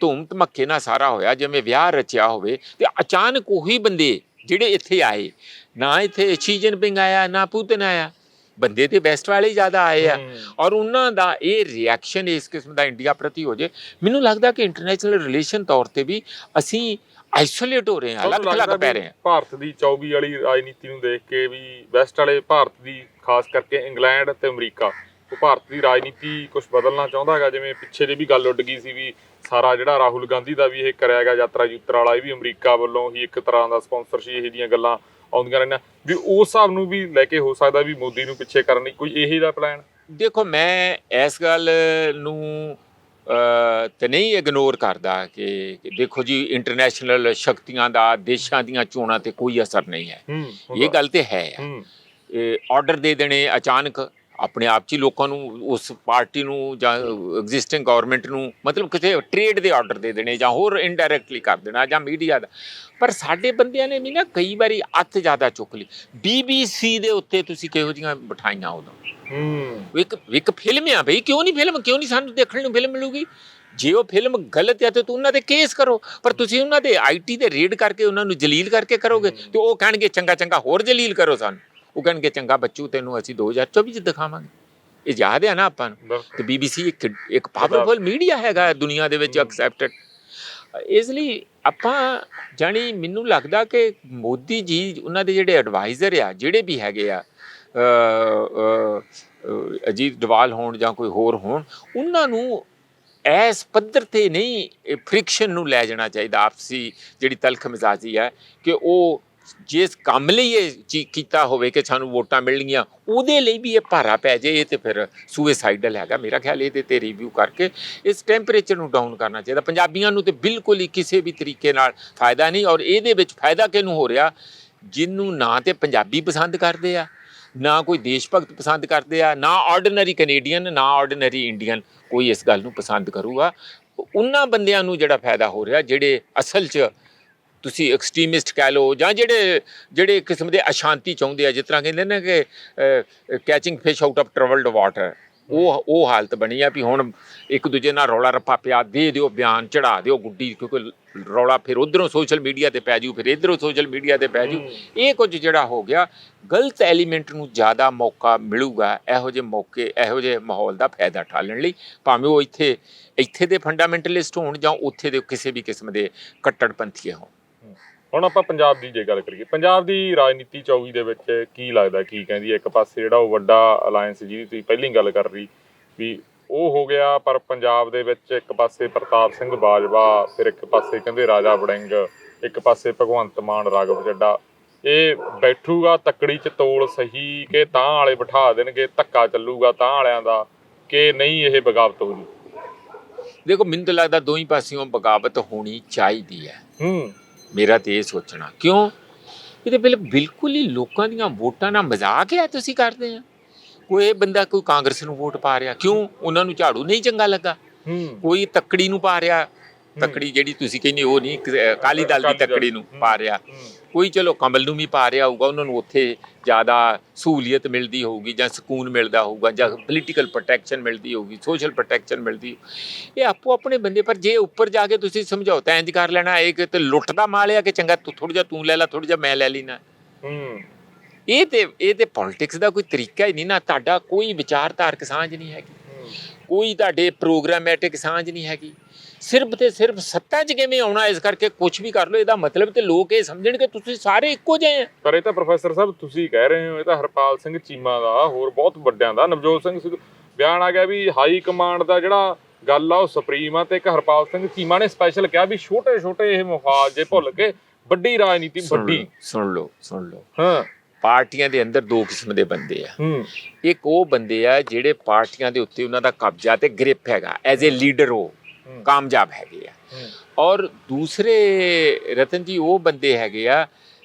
B: ਧੂਮ ਧਮੱਕੇ ਨਾਲ ਸਾਰਾ ਹੋਇਆ, ਜਿਵੇਂ ਵਿਆਹ ਰਚਿਆ ਹੋਵੇ। ਤੇ ਅਚਾਨਕ ਉਹੀ ਬੰਦੇ ਜਿਹੜੇ ਇੱਥੇ ਆਏ, ਨਾ ਇੱਥੇ ਸ਼ੀ ਜਿਨਪਿੰਗ ਆਇਆ, ਨਾ ਪੁਤਿਨ ਆਇਆ, ਬੰਦੇ ਤੇ ਵੈਸਟ ਵਾਲੇ ਜ਼ਿਆਦਾ ਆਏ ਆ। ਔਰ ਉਹਨਾਂ ਦਾ ਇਹ ਰਿਐਕਸ਼ਨ ਇਸ ਕਿਸਮ ਦਾ ਇੰਡੀਆ ਪ੍ਰਤੀ ਹੋ ਜੇ, ਮੈਨੂੰ ਲੱਗਦਾ ਕਿ ਇੰਟਰਨੈਸ਼ਨਲ ਰਿਲੇਸ਼ਨ ਤੌਰ ਤੇ ਵੀ ਅਸੀਂ ਆਈਸੋਲੇਟ ਹੋ ਰਹੇ ਹਾਂ, ਅਲੱਗ ਪੈ ਰਹੇ ਹਾਂ।
A: ਭਾਰਤ ਦੀ 24 ਵਾਲੀ ਰਾਜਨੀਤੀ ਨੂੰ ਦੇਖ ਕੇ ਵੀ ਵੈਸਟ ਵਾਲੇ ਭਾਰਤ ਦੀ, ਖਾਸ ਕਰਕੇ ਇੰਗਲੈਂਡ ਤੇ ਅਮਰੀਕਾ, ਉਹ ਭਾਰਤ ਦੀ ਰਾਜਨੀਤੀ ਕੁਝ ਬਦਲਣਾ ਚਾਹੁੰਦਾ ਹੈਗਾ। ਜਿਵੇਂ ਪਿੱਛੇ ਜੇ ਵੀ ਗੱਲ ਉੱਡ ਗਈ ਸੀ ਵੀ ਸਾਰਾ ਜਿਹੜਾ ਰਾਹੁਲ ਗਾਂਧੀ ਦਾ ਵੀ ਇਹ ਕਰਿਆ ਗਿਆ ਯਾਤਰਾ ਯੂਤਰਾ ਵਾਲਾ, ਇਹ ਵੀ ਅਮਰੀਕਾ ਵੱਲੋਂ ਹੀ ਇੱਕ ਤਰ੍ਹਾਂ ਦਾ ਸਪਾਂਸਰਸ਼ਿਪ, ਇਹੋ ਜਿਹੀਆਂ ਗੱਲਾਂ ਆਉਂਦੀਆਂ ਰਹਿੰਦੀਆਂ ਵੀ ਉਸ ਹਿਸਾਬ ਨੂੰ ਵੀ ਲੈ ਕੇ ਹੋ ਸਕਦਾ ਵੀ ਮੋਦੀ ਨੂੰ ਪਿੱਛੇ ਕਰਨ ਲਈ ਕੋਈ ਇਹੋ ਜਿਹਾ ਪਲਾਨ।
B: ਦੇਖੋ, ਮੈਂ ਇਸ ਗੱਲ ਨੂੰ ਤੇ ਨਹੀਂ ਇਗਨੋਰ ਕਰਦਾ ਕਿ ਦੇਖੋ ਜੀ, ਇੰਟਰਨੈਸ਼ਨਲ ਸ਼ਕਤੀਆਂ ਦਾ ਦੇਸ਼ਾਂ ਦੀਆਂ ਚੋਣਾਂ ਤੇ ਕੋਈ ਅਸਰ ਨਹੀਂ ਹੈ, ਇਹ ਗੱਲ ਤੇ ਹੈ। ਆਰਡਰ ਦੇ ਦੇਣੇ ਅਚਾਨਕ ਆਪਣੇ ਆਪ 'ਚ ਹੀ ਲੋਕਾਂ ਨੂੰ, ਉਸ ਪਾਰਟੀ ਨੂੰ ਜਾਂ ਐਗਜ਼ਿਸਟਿੰਗ ਗਵਰਨਮੈਂਟ ਨੂੰ, ਮਤਲਬ ਕਿਸੇ ਟ੍ਰੇਡ ਦੇ ਆਰਡਰ ਦੇ ਦੇਣੇ ਜਾਂ ਹੋਰ ਇਨਡਾਇਰੈਕਟਲੀ ਕਰ ਦੇਣਾ, ਜਾਂ ਮੀਡੀਆ ਦਾ। ਪਰ ਸਾਡੇ ਬੰਦਿਆਂ ਨੇ ਵੀ ਨਾ ਕਈ ਵਾਰੀ ਅੱਤ ਜ਼ਿਆਦਾ ਚੁੱਕ ਲਈ। BBC ਦੇ ਉੱਤੇ ਤੁਸੀਂ ਕਿਹੋ ਜਿਹੀਆਂ ਬਿਠਾਈਆਂ ਉਦੋਂ। ਇੱਕ ਫਿਲਮ ਆ ਬਈ, ਕਿਉਂ ਨਹੀਂ ਸਾਨੂੰ ਦੇਖਣ ਨੂੰ ਫਿਲਮ ਮਿਲੂਗੀ? ਜੇ ਉਹ ਫਿਲਮ ਗਲਤ ਹੈ ਤੇ ਉਹਨਾਂ ਤੇ ਕੇਸ ਕਰੋ, ਪਰ ਤੁਸੀਂ ਉਹਨਾਂ ਦੇ IT ਤੇ ਰੇਡ ਕਰਕੇ ਉਹਨਾਂ ਨੂੰ ਜਲੀਲ ਕਰਕੇ ਕਰੋਗੇ ਤੇ ਉਹ ਕਹਿਣਗੇ ਚੰਗਾ ਹੋਰ ਜਲੀਲ ਕਰੋ ਸਾਨੂੰ। ਉਹ ਕਹਿਣਗੇ ਚੰਗਾ ਬੱਚੂ, ਤੈਨੂੰ ਅਸੀਂ 2024 'ਚ ਦਿਖਾਵਾਂਗੇ। ਇਹ ਯਾਦ ਹੈ ਨਾ ਆਪਾਂ ਨੂੰ। ਤੇ BBC ਇੱਕ ਪਾਵਰਫੁਲ ਮੀਡੀਆ ਹੈਗਾ ਦੁਨੀਆ ਦੇ ਵਿੱਚ, ਐਕਸੈਪਟਡ। ਇਸ ਲਈ ਆਪਾਂ ਜਾਣੀ, ਮੈਨੂੰ ਲੱਗਦਾ ਕਿ ਮੋਦੀ ਜੀ, ਉਹਨਾਂ ਦੇ ਜਿਹੜੇ ਐਡਵਾਈਜ਼ਰ ਆ, ਜਿਹੜੇ ਵੀ ਹੈਗੇ ਆ, ਅਜੀਤ ਡੋਵਾਲ ਹੋਣ ਜਾਂ ਕੋਈ ਹੋਰ ਹੋਣ, ਉਹਨਾਂ ਨੂੰ ਇਸ ਪੱਧਰ ਤੇ ਨਹੀਂ ਫ੍ਰਿਕਸ਼ਨ ਨੂੰ ਲੈ ਜਾਣਾ ਚਾਹੀਦਾ, ਆਪਸੀ ਜਿਹੜੀ ਤਲਖ ਮਿਜ਼ਾਜੀ ਹੈ, ਕਿ ਉਹ ਜਿਸ ਕੰਮ ਲਈ ਇਹ ਕੀਤਾ ਹੋਵੇ ਕਿ ਸਾਨੂੰ ਵੋਟਾਂ ਮਿਲਣਗੀਆਂ, ਉਹਦੇ ਲਈ ਵੀ ਇਹ ਭਾਰਾ ਪੈ ਜਾਏ, ਇਹ ਤੇ ਫਿਰ ਸੁਇਸਾਈਡਲ ਹੈਗਾ ਮੇਰਾ ਖਿਆਲ। ਇਹਦੇ ਤੇ ਰਿਵਿਊ ਕਰਕੇ ਇਸ ਟੈਂਪਰੇਚਰ ਨੂੰ ਡਾਊਨ ਕਰਨਾ ਚਾਹੀਦਾ। ਪੰਜਾਬੀਆਂ ਨੂੰ ਤੇ ਬਿਲਕੁਲ ਹੀ ਕਿਸੇ ਵੀ ਤਰੀਕੇ ਨਾਲ ਫਾਇਦਾ ਨਹੀਂ। ਔਰ ਇਹਦੇ ਵਿੱਚ ਫਾਇਦਾ ਕਿਹਨੂੰ ਹੋ ਰਿਹਾ? ਜਿਹਨੂੰ ਨਾ ਤੇ ਪੰਜਾਬੀ ਪਸੰਦ ਕਰਦੇ ਆ, ਨਾ ਕੋਈ ਦੇਸ਼ ਭਗਤ ਪਸੰਦ ਕਰਦੇ ਆ, ਨਾ ਆਰਡੀਨਰੀ ਕੈਨੇਡੀਅਨ, ਨਾ ਆਰਡੀਨਰੀ ਇੰਡੀਅਨ ਕੋਈ ਇਸ ਗੱਲ ਨੂੰ ਪਸੰਦ ਕਰੂਗਾ। ਉਹਨਾਂ ਬੰਦਿਆਂ ਨੂੰ ਜਿਹੜਾ ਫਾਇਦਾ ਹੋ ਰਿਹਾ, ਜਿਹੜੇ ਅਸਲ 'ਚ ਤੁਸੀਂ ਐਕਸਟ੍ਰੀਮਿਸਟ ਕਹਿ ਲਓ, ਜਾਂ ਜਿਹੜੇ ਕਿਸਮ ਦੇ ਅਸ਼ਾਂਤੀ ਚਾਹੁੰਦੇ ਆ, ਜਿਸ ਤਰ੍ਹਾਂ ਕਹਿੰਦੇ ਨੇ ਕਿ catching fish out of troubled water, ਉਹ ਹਾਲਤ ਬਣੀ ਆ ਵੀ ਹੁਣ ਇੱਕ ਦੂਜੇ ਨਾਲ ਰੌਲਾ ਰੱਪਾ ਪਿਆ, ਦੇ ਦਿਓ ਬਿਆਨ, ਚੜਾ ਦਿਓ ਗੁੱਡੀ, ਕਿਉਂਕਿ ਰੌਲਾ ਫਿਰ ਉੱਧਰੋਂ ਸੋਸ਼ਲ ਮੀਡੀਆ ਤੇ ਪੈ ਜੂ, ਫਿਰ ਇੱਧਰੋਂ ਸੋਸ਼ਲ ਮੀਡੀਆ ਤੇ ਪੈ ਜੂ। ਇਹ ਕੁਝ ਜਿਹੜਾ ਹੋ ਗਿਆ, ਗਲਤ ਐਲੀਮੈਂਟ ਨੂੰ ਜ਼ਿਆਦਾ ਮੌਕਾ ਮਿਲੂਗਾ ਇਹੋ ਜਿਹੇ ਮੌਕੇ, ਇਹੋ ਜਿਹੇ ਮਾਹੌਲ ਦਾ ਫਾਇਦਾ ਉਠਾਉਣ ਲਈ, ਭਾਵੇਂ ਉਹ ਇੱਥੇ ਦੇ ਫੰਡਾਮੈਂਟਲਿਸਟ ਹੋਣ ਜਾਂ ਉੱਥੇ ਦੇ ਕਿਸੇ ਵੀ ਕਿਸਮ ਦੇ ਕੱਟੜਪੰਥੀ ਹੋਣ।
A: ਹੁਣ ਆਪਾਂ ਪੰਜਾਬ ਦੀ ਜੇ ਗੱਲ ਕਰੀਏ, ਪੰਜਾਬ ਦੀ ਰਾਜਨੀਤੀ 24 ਦੇ ਵਿੱਚ ਕੀ ਲੱਗਦਾ, ਕੀ ਕਹਿੰਦੀ ਹੈ? ਇੱਕ ਪਾਸੇ ਜਿਹੜਾ ਉਹ ਵੱਡਾ ਅਲਾਇੰਸ ਜਿਹਦੀ ਤੁਸੀਂ ਪਹਿਲੀ ਗੱਲ ਕਰ ਰਹੀ ਵੀ ਉਹ ਹੋ ਗਿਆ, ਪਰ ਪੰਜਾਬ ਦੇ ਵਿੱਚ ਇੱਕ ਪਾਸੇ ਪ੍ਰਤਾਪ ਸਿੰਘ ਬਾਜਵਾ, ਫਿਰ ਇੱਕ ਪਾਸੇ ਕਹਿੰਦੇ ਰਾਜਾ ਵੜਿੰਗ, ਇੱਕ ਪਾਸੇ ਭਗਵੰਤ ਮਾਨ, ਰਾਘਵ ਚੱਡਾ, ਇਹ ਬੈਠੂਗਾ ਤੱਕੜੀ 'ਚ ਤੋਲ ਸਹੀ ਕਿ ਤਾਂ ਵਾਲੇ ਬਿਠਾ ਦੇਣਗੇ, ਧੱਕਾ ਚੱਲੂਗਾ ਤਾਂ ਵਾਲਿਆਂ ਦਾ, ਕਿ ਨਹੀਂ ਇਹ ਬਗਾਵਤ ਹੋ ਜੂ?
B: ਦੇਖੋ ਮੈਨੂੰ ਤਾਂ ਲੱਗਦਾ ਦੋਹੀਂ ਪਾਸਿਓਂ ਬਗਾਵਤ ਹੋਣੀ ਚਾਹੀਦੀ ਹੈ। ਮੇਰਾ ਤੇ ਇਹ ਸੋਚਣਾ, ਕਿਉਂ ਇਹਦੇ ਬਿਲਕੁਲ ਹੀ ਲੋਕਾਂ ਦੀਆਂ ਵੋਟਾਂ ਨਾਲ ਮਜ਼ਾਕ ਹੈ ਤੁਸੀਂ ਕਰਦੇ ਆ। ਕੋਈ ਇਹ ਬੰਦਾ ਕੋਈ ਕਾਂਗਰਸ ਨੂੰ ਵੋਟ ਪਾ ਰਿਹਾ, ਕਿਉਂ? ਉਹਨਾਂ ਨੂੰ ਝਾੜੂ ਨਹੀਂ ਚੰਗਾ ਲੱਗਾ। ਕੋਈ ਤੱਕੜੀ ਨੂੰ ਪਾ ਰਿਹਾ, ਤੱਕੜੀ ਜਿਹੜੀ ਤੁਸੀਂ ਕਹਿੰਦੇ ਉਹ ਨਹੀਂ, ਅਕਾਲੀ ਦਲ ਦੀ ਤੱਕੜੀ ਨੂੰ ਪਾ ਰਿਹਾ। ਕੋਈ ਚਲੋ ਕਮਲ ਨੂੰ ਵੀ ਪਾ ਰਿਹਾ ਹੋਊਗਾ, ਉਹਨਾਂ ਨੂੰ ਉੱਥੇ ਜ਼ਿਆਦਾ ਸਹੂਲੀਅਤ ਮਿਲਦੀ ਹੋਊਗੀ, ਜਾਂ ਸਕੂਨ ਮਿਲਦਾ ਹੋਊਗਾ, ਜਾਂ ਪੋਲੀਟੀਕਲ ਪ੍ਰੋਟੈਕਸ਼ਨ ਮਿਲਦੀ ਹੋਊਗੀ, ਸੋਸ਼ਲ ਪ੍ਰੋਟੈਕਸ਼ਨ ਮਿਲਦੀ। ਇਹ ਆਪੋ ਆਪਣੇ ਬੰਦੇ। ਪਰ ਜੇ ਉੱਪਰ ਜਾ ਕੇ ਤੁਸੀਂ ਸਮਝੌਤਾ ਇੰਜ ਕਰ ਲੈਣਾ, ਇਹ ਕਿ ਲੁੱਟ ਦਾ ਮਾਲ ਆ ਕਿ ਚੰਗਾ ਥੋੜ੍ਹਾ ਜਿਹਾ ਤੂੰ ਲੈ ਲਾ, ਥੋੜ੍ਹਾ ਜਿਹਾ ਮੈਂ ਲੈ ਲੈਣਾ, ਇਹ ਤੇ ਪੋਲਿਟਿਕਸ ਦਾ ਕੋਈ ਤਰੀਕਾ ਹੀ ਨਹੀਂ ਨਾ। ਤੁਹਾਡਾ ਕੋਈ ਵਿਚਾਰਧਾਰਕ ਸਾਂਝ ਨਹੀਂ ਹੈਗੀ, ਕੋਈ ਤੁਹਾਡੇ ਪ੍ਰੋਗਰਾਮੈਟਿਕ ਸਾਂਝ ਨਹੀਂ ਹੈਗੀ। ਸਿਰਫ ਤੇ ਸਿਰਫ ਸੱਤਾ 'ਚ ਕਿਵੇਂ ਆਉਣਾ, ਇਸ ਕਰਕੇ ਕੁਝ ਵੀ ਕਰ ਲਓ। ਇਹਦਾ ਮਤਲਬ ਤੇ ਲੋਕ ਇਹ ਸਮਝਣਗੇ ਤੁਸੀਂ ਸਾਰੇ ਇੱਕੋ ਜਿਹੇ ਆ। ਪਰ ਇਹ ਤਾਂ ਪ੍ਰੋਫੈਸਰ ਸਾਹਿਬ ਤੁਸੀਂ ਕਹਿ ਰਹੇ ਹੋ, ਇਹ ਤਾਂ ਹਰਪਾਲ ਸਿੰਘ ਚੀਮਾ ਦਾ, ਹੋਰ ਬਹੁਤ ਵੱਡਿਆਂ ਦਾ, ਨਵਜੋਤ ਸਿੰਘ ਸਿੱਧੂ ਬਿਆਨ ਆ ਗਿਆ ਵੀ ਹਾਈ ਕਮਾਂਡ ਦਾ ਜਿਹੜਾ ਗੱਲ ਆ ਉਹ ਸੁਪਰੀਮ ਆ, ਤੇ ਇੱਕ ਹਰਪਾਲ ਸਿੰਘ ਚੀਮਾ ਨੇ ਸਪੈਸ਼ਲ ਕਿਹਾ ਵੀ ਛੋਟੇ ਛੋਟੇ ਇਹ ਮਫਾਦ ਜੇ ਭੁੱਲ ਕੇ ਵੱਡੀ ਰਾਜਨੀਤੀ ਵੱਡੀ। ਸੁਣ ਲਓ ਹਾਂ, ਪਾਰਟੀਆਂ ਦੇ ਅੰਦਰ ਦੋ ਕਿਸਮ ਦੇ ਬੰਦੇ ਆ। ਇੱਕ ਉਹ ਬੰਦੇ ਆ ਜਿਹੜੇ ਪਾਰਟੀਆਂ ਦੇ ਉੱਤੇ ਉਹਨਾਂ ਦਾ ਕਬਜ਼ਾ ਤੇ ਗ੍ਰਿਪ ਹੈਗਾ, ਐਜ਼ ਏ ਲੀਡਰ ਉਹ ਕਾਮਯਾਬ ਹੈਗੇ ਆ। ਔਰ ਦੂਸਰੇ ਰਤਨ ਜੀ ਉਹ ਬੰਦੇ ਹੈਗੇ ਆ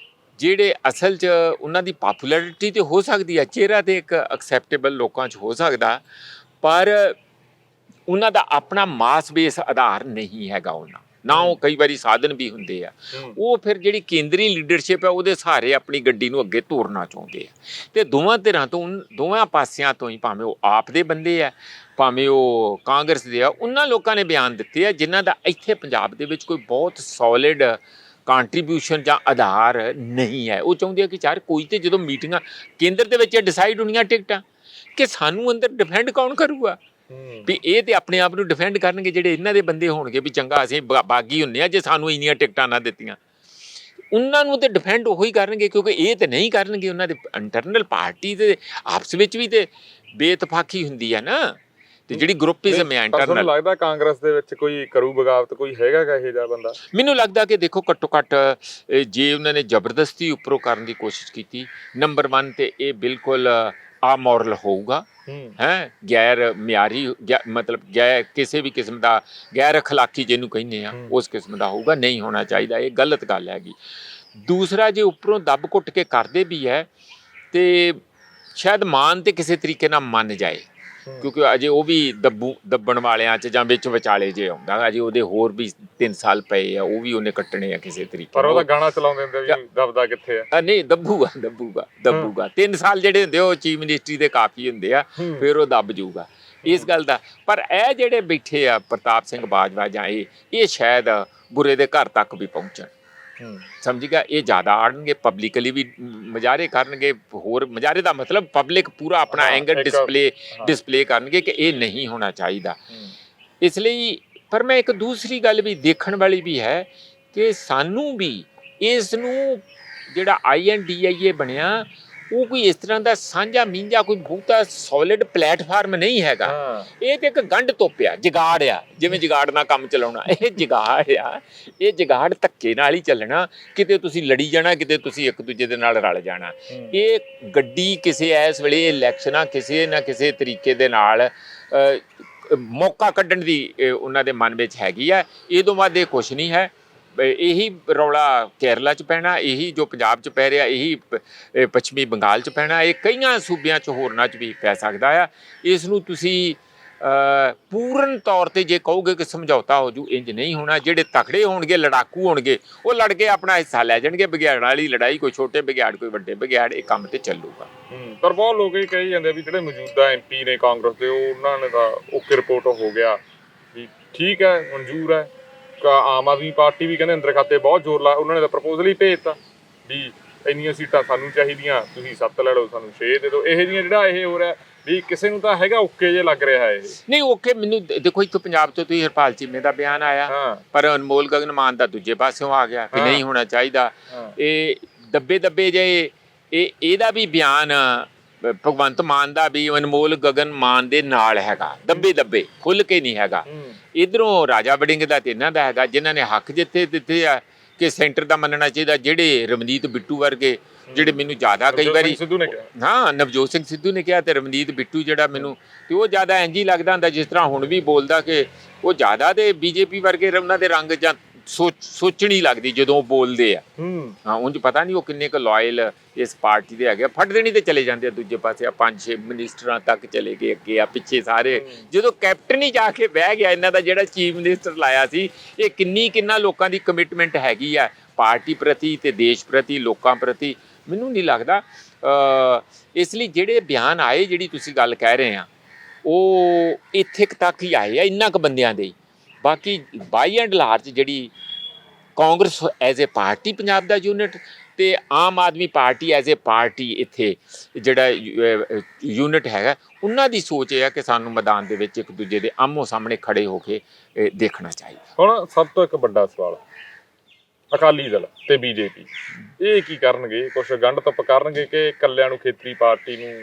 B: ਜਿਹੜੇ ਅਸਲ 'ਚ ਉਹਨਾਂ ਦੀ ਪਪੂਲੈਰਿਟੀ ਤੇ ਹੋ ਸਕਦੀ ਆ, ਚਿਹਰਾ ਤੇ ਇੱਕ ਐਕਸੈਪਟੇਬਲ ਲੋਕਾਂ 'ਚ ਹੋ ਸਕਦਾ, ਪਰ ਉਹਨਾਂ ਦਾ ਆਪਣਾ ਮਾਸ ਬੇਸ ਆਧਾਰ ਨਹੀਂ ਹੈਗਾ ਉਹਨਾਂ ਨਾ। ਉਹ ਕਈ ਵਾਰੀ ਸਾਧਨ ਵੀ ਹੁੰਦੇ ਆ। ਉਹ ਫਿਰ ਜਿਹੜੀ ਕੇਂਦਰੀ ਲੀਡਰਸ਼ਿਪ ਹੈ ਉਹਦੇ ਸਹਾਰੇ ਆਪਣੀ ਗੱਡੀ ਨੂੰ ਅੱਗੇ ਤੋਰਨਾ ਚਾਹੁੰਦੇ ਆ। ਤੇ ਦੋਵਾਂ ਧਿਰਾਂ ਤੋਂ, ਦੋਵਾਂ ਪਾਸਿਆਂ ਤੋਂ ਹੀ, ਭਾਵੇਂ ਉਹ ਆਪ ਦੇ ਬੰਦੇ ਆ ਭਾਵੇਂ ਉਹ ਕਾਂਗਰਸ ਦੇ ਆ, ਉਹਨਾਂ ਲੋਕਾਂ ਨੇ ਬਿਆਨ ਦਿੱਤੇ ਆ ਜਿਨ੍ਹਾਂ ਦਾ ਇੱਥੇ ਪੰਜਾਬ ਦੇ ਵਿੱਚ ਕੋਈ ਬਹੁਤ ਸੋਲਿਡ ਕੰਟਰੀਬਿਊਸ਼ਨ ਜਾਂ ਆਧਾਰ ਨਹੀਂ ਹੈ। ਉਹ ਚਾਹੁੰਦੇ ਆ ਕਿ ਯਾਰ ਕੋਈ ਤੇ ਜਦੋਂ ਮੀਟਿੰਗਾਂ ਕੇਂਦਰ ਦੇ ਵਿੱਚ ਡਿਸਾਈਡ ਹੋਣੀਆਂ ਟਿਕਟਾਂ, ਕਿ ਸਾਨੂੰ ਅੰਦਰ ਡਿਫੈਂਡ ਕੌਣ ਕਰੂਗਾ? ਵੀ ਇਹ ਤੇ ਆਪਣੇ ਆਪ ਨੂੰ ਡਿਫੈਂਡ ਕਰਨਗੇ ਜਿਹੜੇ ਇਹਨਾਂ ਦੇ ਬੰਦੇ ਹੋਣਗੇ ਵੀ ਚੰਗਾ ਅਸੀਂ ਬਾਗੀ ਹੁੰਦੇ ਆ ਜੇ ਸਾਨੂੰ ਇੰਨੀਆਂ ਟਿਕਟਾਂ ਨਾ ਦਿੱਤੀਆਂ। ਉਹਨਾਂ ਨੂੰ ਤੇ ਡਿਫੈਂਡ ਉਹੀ ਕਰਨਗੇ, ਕਿਉਂਕਿ ਇਹ ਤੇ ਨਹੀਂ ਕਰਨਗੇ। ਉਹਨਾਂ ਦੇ ਇੰਟਰਨਲ ਪਾਰਟੀ ਦੇ ਆਪਸ ਵਿੱਚ ਵੀ ਤੇ ਬੇਇਤਫਾਕੀ ਹੁੰਦੀ ਆ ਨਾ, ਤੇ ਜਿਹੜੀ ਗਰੁੱਪਿਜ਼ਮ ਹੈ ਇੰਟਰਨਲ। ਤੁਹਾਨੂੰ ਲੱਗਦਾ ਕਾਂਗਰਸ ਦੇ ਵਿੱਚ ਕੋਈ ਕਰੂ ਬਗਾਵਤ, ਕੋਈ ਹੈਗਾ ਇਹੋ ਜਿਹਾ ਬੰਦਾ? ਮੈਨੂੰ ਲੱਗਦਾ ਕਿ ਦੇਖੋ ਘੱਟੋ ਘੱਟ ਜੇ ਉਹਨਾਂ ਨੇ ਜ਼ਬਰਦਸਤੀ ਉੱਪਰੋਂ ਕਰਨ ਦੀ ਕੋਸ਼ਿਸ਼ ਕੀਤੀ, ਨੰਬਰ 1 ਤੇ ਇਹ ਬਿਲਕੁਲ ਆਮੋਰਲ ਹੋਊਗਾ, ਹੈ ਗੈਰ ਮਿਆਰੀ, ਮਤਲਬ ਕਿਸੇ ਵੀ ਕਿਸਮ ਦਾ ਗੈਰ ਅਖਲਾਕੀ ਜਿਹਨੂੰ ਕਹਿੰਦੇ ਆ ਉਸ ਕਿਸਮ ਦਾ ਹੋਊਗਾ, ਨਹੀਂ ਹੋਣਾ ਚਾਹੀਦਾ, ਇਹ ਗਲਤ ਗੱਲ ਹੈਗੀ। ਦੂਸਰਾ ਜੇ ਉੱਪਰੋਂ ਦੱਬ ਘੁੱਟ ਕੇ ਕਰਦੇ ਵੀ ਹੈ ਤੇ ਸ਼ਾਇਦ ਮਾਨ ਤੇ ਕਿਸੇ ਤਰੀਕੇ ਨਾਲ ਮੰਨ ਜਾਏ, ਕਿਉਂਕਿ ਅਜੇ ਉਹ ਵੀ ਦੱਬਣ ਵਾਲਿਆਂ 'ਚ ਜਾਂ ਵਿੱਚ ਵਿਚਾਲੇ ਜੇ ਆਉਂਦਾ, ਅਜੇ ਉਹਦੇ ਹੋਰ ਵੀ 3 ਸਾਲ ਪਏ ਆ, ਉਹ ਵੀ ਉਹਨੇ ਕੱਟਣੇ ਆ ਕਿਸੇ ਤਰੀਕੇ। ਪਰ ਉਹਦਾ ਗਾਣਾ ਚਲਾਉਂਦੇ ਹੁੰਦੇ ਵੀ ਦੱਬਦਾ ਕਿੱਥੇ ਆ। ਨਹੀਂ, ਦੱਬੂਗਾ 3 ਸਾਲ ਜਿਹੜੇ ਹੁੰਦੇ ਉਹ ਚੀਫ ਮਿਨਿਸਟਰੀ ਦੇ ਕਾਫੀ ਹੁੰਦੇ ਆ, ਫਿਰ ਉਹ ਦੱਬ ਜੂਗਾ ਇਸ ਗੱਲ ਦਾ। ਪਰ ਇਹ ਜਿਹੜੇ ਬੈਠੇ ਆ ਪ੍ਰਤਾਪ ਸਿੰਘ ਬਾਜਵਾ ਜਾਂ ਇਹ ਸ਼ਾਇਦ ਬੁਰੇ ਦੇ ਘਰ ਤੱਕ ਵੀ ਪਹੁੰਚਣ, ਸਮਝ ਗਿਆ। ਇਹ ਜ਼ਿਆਦਾ ਆੜਨਗੇ, ਪਬਲਿਕਲੀ ਵੀ ਮੁਜ਼ਾਹਰੇ ਕਰਨਗੇ। ਹੋਰ ਮੁਜ਼ਾਹਰੇ ਦਾ ਮਤਲਬ ਪਬਲਿਕ ਪੂਰਾ ਆਪਣਾ ਐਂਗਰ ਡਿਸਪਲੇ ਕਰਨਗੇ ਕਿ ਇਹ ਨਹੀਂ ਹੋਣਾ ਚਾਹੀਦਾ। ਇਸ ਲਈ ਪਰ ਮੈਂ ਇੱਕ ਦੂਸਰੀ ਗੱਲ ਵੀ ਦੇਖਣ ਵਾਲੀ ਵੀ ਹੈ ਕਿ ਸਾਨੂੰ ਵੀ ਇਸ ਨੂੰ ਜਿਹੜਾ INDIA ਬਣਿਆ ਉਹ ਕੋਈ ਇਸ ਤਰ੍ਹਾਂ ਦਾ ਸਾਂਝਾ ਮੀਂਝਾ ਕੋਈ ਬਹੁਤਾ ਸੋਲਿਡ ਪਲੇਟਫਾਰਮ ਨਹੀਂ ਹੈਗਾ। ਇਹ ਤੇ ਇੱਕ ਗੰਢ ਤੋਪਿਆ ਜਗਾੜ ਆ, ਜਿਵੇਂ ਜਗਾੜ ਨਾਲ ਕੰਮ ਚਲਾਉਣਾ, ਇਹ ਜਗਾੜ ਆ। ਇਹ ਜਗਾੜ ਧੱਕੇ ਨਾਲ ਹੀ ਚੱਲਣਾ, ਕਿਤੇ ਤੁਸੀਂ ਲੜੀ ਜਾਣਾ, ਕਿਤੇ ਤੁਸੀਂ ਇੱਕ ਦੂਜੇ ਦੇ ਨਾਲ ਰਲ ਜਾਣਾ। ਇਹ ਗੱਡੀ ਕਿਸੇ ਇਸ ਵੇਲੇ ਇਲੈਕਸ਼ਨਾਂ ਕਿਸੇ ਨਾ ਕਿਸੇ ਤਰੀਕੇ ਦੇ ਨਾਲ ਮੌਕਾ ਕੱਢਣ ਦੀ ਉਹਨਾਂ ਦੇ ਮਨ ਵਿੱਚ ਹੈਗੀ ਆ। ਇਹ ਤੋਂ ਬਾਅਦ ਇਹ ਕੁਛ ਨਹੀਂ ਹੈ। ਇਹੀ ਰੌਲਾ ਕੇਰਲਾ 'ਚ ਪੈਣਾ, ਇਹੀ ਜੋ ਪੰਜਾਬ 'ਚ ਪੈ ਰਿਹਾ, ਇਹੀ ਪੱਛਮੀ ਬੰਗਾਲ 'ਚ ਪੈਣਾ, ਇਹ ਕਈਆਂ ਸੂਬਿਆਂ 'ਚ ਹੋਰਨਾਂ 'ਚ ਵੀ ਪੈ ਸਕਦਾ ਆ। ਇਸ ਨੂੰ ਤੁਸੀਂ ਪੂਰਨ ਤੌਰ ਤੇ ਜੇ ਕਹੋਗੇ ਕਿ ਸਮਝੌਤਾ ਹੋ ਜੂ, ਇੰਜ ਨਹੀਂ ਹੋਣਾ। ਜਿਹੜੇ ਤਕੜੇ ਹੋਣਗੇ, ਲੜਾਕੂ ਹੋਣਗੇ, ਉਹ ਲੜ ਕੇ ਆਪਣਾ ਹਿੱਸਾ ਲੈ ਜਾਣਗੇ। ਬਘਿਆੜਾਂ ਵਾਲੀ ਲੜਾਈ, ਕੋਈ ਛੋਟੇ ਬਘਿਆੜ ਕੋਈ ਵੱਡੇ ਬਘਿਆੜ, ਇਹ ਕੰਮ ਤੇ ਚੱਲੂਗਾ। ਪਰ ਬਹੁਤ ਲੋਕ ਇਹ ਕਹੀ ਜਾਂਦੇ ਵੀ ਜਿਹੜੇ ਮੌਜੂਦਾ MP ਨੇ ਕਾਂਗਰਸ ਦੇ, ਉਹਨਾਂ ਨੇ ਤਾਂ ਓਕੇ ਰਿਪੋਰਟ ਹੋ ਗਿਆ ਵੀ ਠੀਕ ਹੈ, ਮਨਜ਼ੂਰ ਹੈ। ਆਮ ਆਦਮੀ ਪਾਰਟੀ ਵੀ ਕਹਿੰਦੇ ਅੰਦਰ ਖਾਤੇ ਬਹੁਤ ਜ਼ੋਰ ਲਾ, ਉਹਨਾਂ ਨੇ ਤਾਂ ਪ੍ਰਪੋਜ਼ਲ ਹੀ ਭੇਜਤਾ ਵੀ ਇੰਨੀਆਂ ਸੀਟਾਂ ਸਾਨੂੰ ਚਾਹੀਦੀਆਂ, ਤੁਸੀਂ 7 ਲੈ ਲਓ, ਸਾਨੂੰ 6 ਦੇ ਦਿਓ। ਇਹ ਜਿਹੀਆਂ ਜਿਹੜਾ ਇਹ ਹੋ ਰਿਹਾ ਵੀ ਕਿਸੇ ਨੂੰ ਤਾਂ ਹੈਗਾ ਓਕੇ ਜੇ ਲੱਗ ਰਿਹਾ ਇਹ। ਨਹੀਂ ਓਕੇ, ਮੈਨੂੰ ਦੇਖੋ ਇੱਥੋਂ ਪੰਜਾਬ ਤੋਂ ਤੁਸੀਂ ਹਰਪਾਲ ਚੀਮੇ ਦਾ ਬਿਆਨ ਆਇਆ, ਪਰ ਅਨਮੋਲ ਗਗਨ ਮਾਨ ਦਾ ਦੂਜੇ ਪਾਸਿਓਂ ਆ ਗਿਆ ਵੀ ਨਹੀਂ ਹੋਣਾ ਚਾਹੀਦਾ। ਇਹ ਦੱਬੇ ਜੇ ਇਹਦਾ ਵੀ ਬਿਆਨ ਭਗਵੰਤ ਮਾਨ ਦਾ ਵੀ ਅਨਮੋਲ ਗਗਨ ਮਾਨ ਦੇ ਨਾਲ ਹੈਗਾ, ਦੱਬੇ ਖੁੱਲ ਕੇ ਨਹੀਂ ਹੈਗਾ। ਇੱਧਰੋਂ ਰਾਜਾ ਵੜਿੰਗ ਦਾ ਤੇ ਇਹਨਾਂ ਦਾ ਹੈਗਾ, ਜਿਨ੍ਹਾਂ ਨੇ ਹੱਕ ਜਿੱਥੇ ਦਿੱਤੇ ਆ ਕਿ ਸੈਂਟਰ ਦਾ ਮੰਨਣਾ ਚਾਹੀਦਾ। ਜਿਹੜੇ ਰਵਨੀਤ ਬਿੱਟੂ ਵਰਗੇ ਜਿਹੜੇ ਮੈਨੂੰ ਜ਼ਿਆਦਾ ਕਈ
A: ਨਵਜੋਤ
B: ਵਾਰੀ
A: ਸਿੰਘ ਸਿੱਧੂ ਨੇ ਕਿਹਾ।
B: ਹਾਂ ਨਵਜੋਤ ਸਿੰਘ ਸਿੱਧੂ ਨੇ ਕਿਹਾ ਤੇ ਰਮਨੀਤ ਬਿੱਟੂ ਜਿਹੜਾ ਮੈਨੂੰ ਤੇ ਉਹ ਜ਼ਿਆਦਾ ਇੰਝ ਹੀ ਲੱਗਦਾ ਹੁੰਦਾ ਜਿਸ ਤਰ੍ਹਾਂ ਹੁਣ ਵੀ ਬੋਲਦਾ ਕਿ ਉਹ ਜ਼ਿਆਦਾ ਤੇ ਬੀਜੇਪੀ ਵਰਗੇ ਉਹਨਾਂ ਦੇ ਰੰਗ ਜਾਂ ਸੋਚਣੀ ਲੱਗਦੀ ਜਦੋਂ ਉਹ ਬੋਲਦੇ ਆ। ਹਾਂ ਉਂਝ ਪਤਾ ਨਹੀਂ ਉਹ ਕਿੰਨੇ ਕੁ ਲਾਇਲ ਇਸ ਪਾਰਟੀ ਦੇ ਹੈਗੇ, ਫੜ ਦੇਣੀ ਤੇ ਚਲੇ ਜਾਂਦੇ ਆ ਦੂਜੇ ਪਾਸੇ, ਆ 5-6 ਮਿਨਿਸਟਰਾਂ ਤੱਕ ਚਲੇ ਗਏ ਅੱਗੇ, ਆ ਪਿੱਛੇ ਸਾਰੇ। ਜਦੋਂ ਕੈਪਟਨ ਹੀ ਜਾ ਕੇ ਬਹਿ ਗਿਆ ਇਹਨਾਂ ਦਾ ਜਿਹੜਾ ਚੀਫ ਮਿਨਿਸਟਰ ਲਾਇਆ ਸੀ, ਇਹ ਕਿੰਨਾ ਲੋਕਾਂ ਦੀ ਕਮਿਟਮੈਂਟ ਹੈਗੀ ਆ ਪਾਰਟੀ ਪ੍ਰਤੀ ਤੇ ਦੇਸ਼ ਪ੍ਰਤੀ, ਲੋਕਾਂ ਪ੍ਰਤੀ। ਮੈਨੂੰ ਨਹੀਂ ਲੱਗਦਾ ਇਸ ਲਈ ਜਿਹੜੇ ਬਿਆਨ ਆਏ, ਜਿਹੜੀ ਤੁਸੀਂ ਗੱਲ ਕਹਿ ਰਹੇ ਆ, ਉਹ ਇੱਥੇ ਤੱਕ ਹੀ ਆਏ ਆ, ਇੰਨਾ ਕੁ ਬੰਦਿਆਂ ਦੇ। ਬਾਕੀ ਬਾਈ ਐਂਡ ਲਾਰਜ ਜਿਹੜੀ Congress as a party Punjab the unit ਤੇ Aam Aadmi party as a party ਇੱਥੇ ਜਿਹੜਾ ਯੂਨਿਟ ਹੈਗਾ, ਉਹਨਾਂ ਦੀ ਸੋਚ ਇਹ ਹੈ ਕਿ ਸਾਨੂੰ ਮੈਦਾਨ ਦੇ ਵਿੱਚ ਇੱਕ ਦੂਜੇ ਦੇ ਆਮੋ ਸਾਹਮਣੇ ਖੜੇ ਹੋ ਕੇ ਦੇਖਣਾ ਚਾਹੀਦਾ।
A: ਹੁਣ ਸਭ ਤੋਂ ਇੱਕ ਵੱਡਾ ਸਵਾਲ, ਅਕਾਲੀ ਦਲ ਤੇ ਬੀਜੇਪੀ ਇਹ ਕੀ ਕਰਨਗੇ? ਕੁਛ ਗੰਢ ਤੱਪ ਕਰਨਗੇ ਕਿ ਇਕੱਲਿਆਂ ਨੂੰ ਖੇਤਰੀ ਪਾਰਟੀ ਨੂੰ?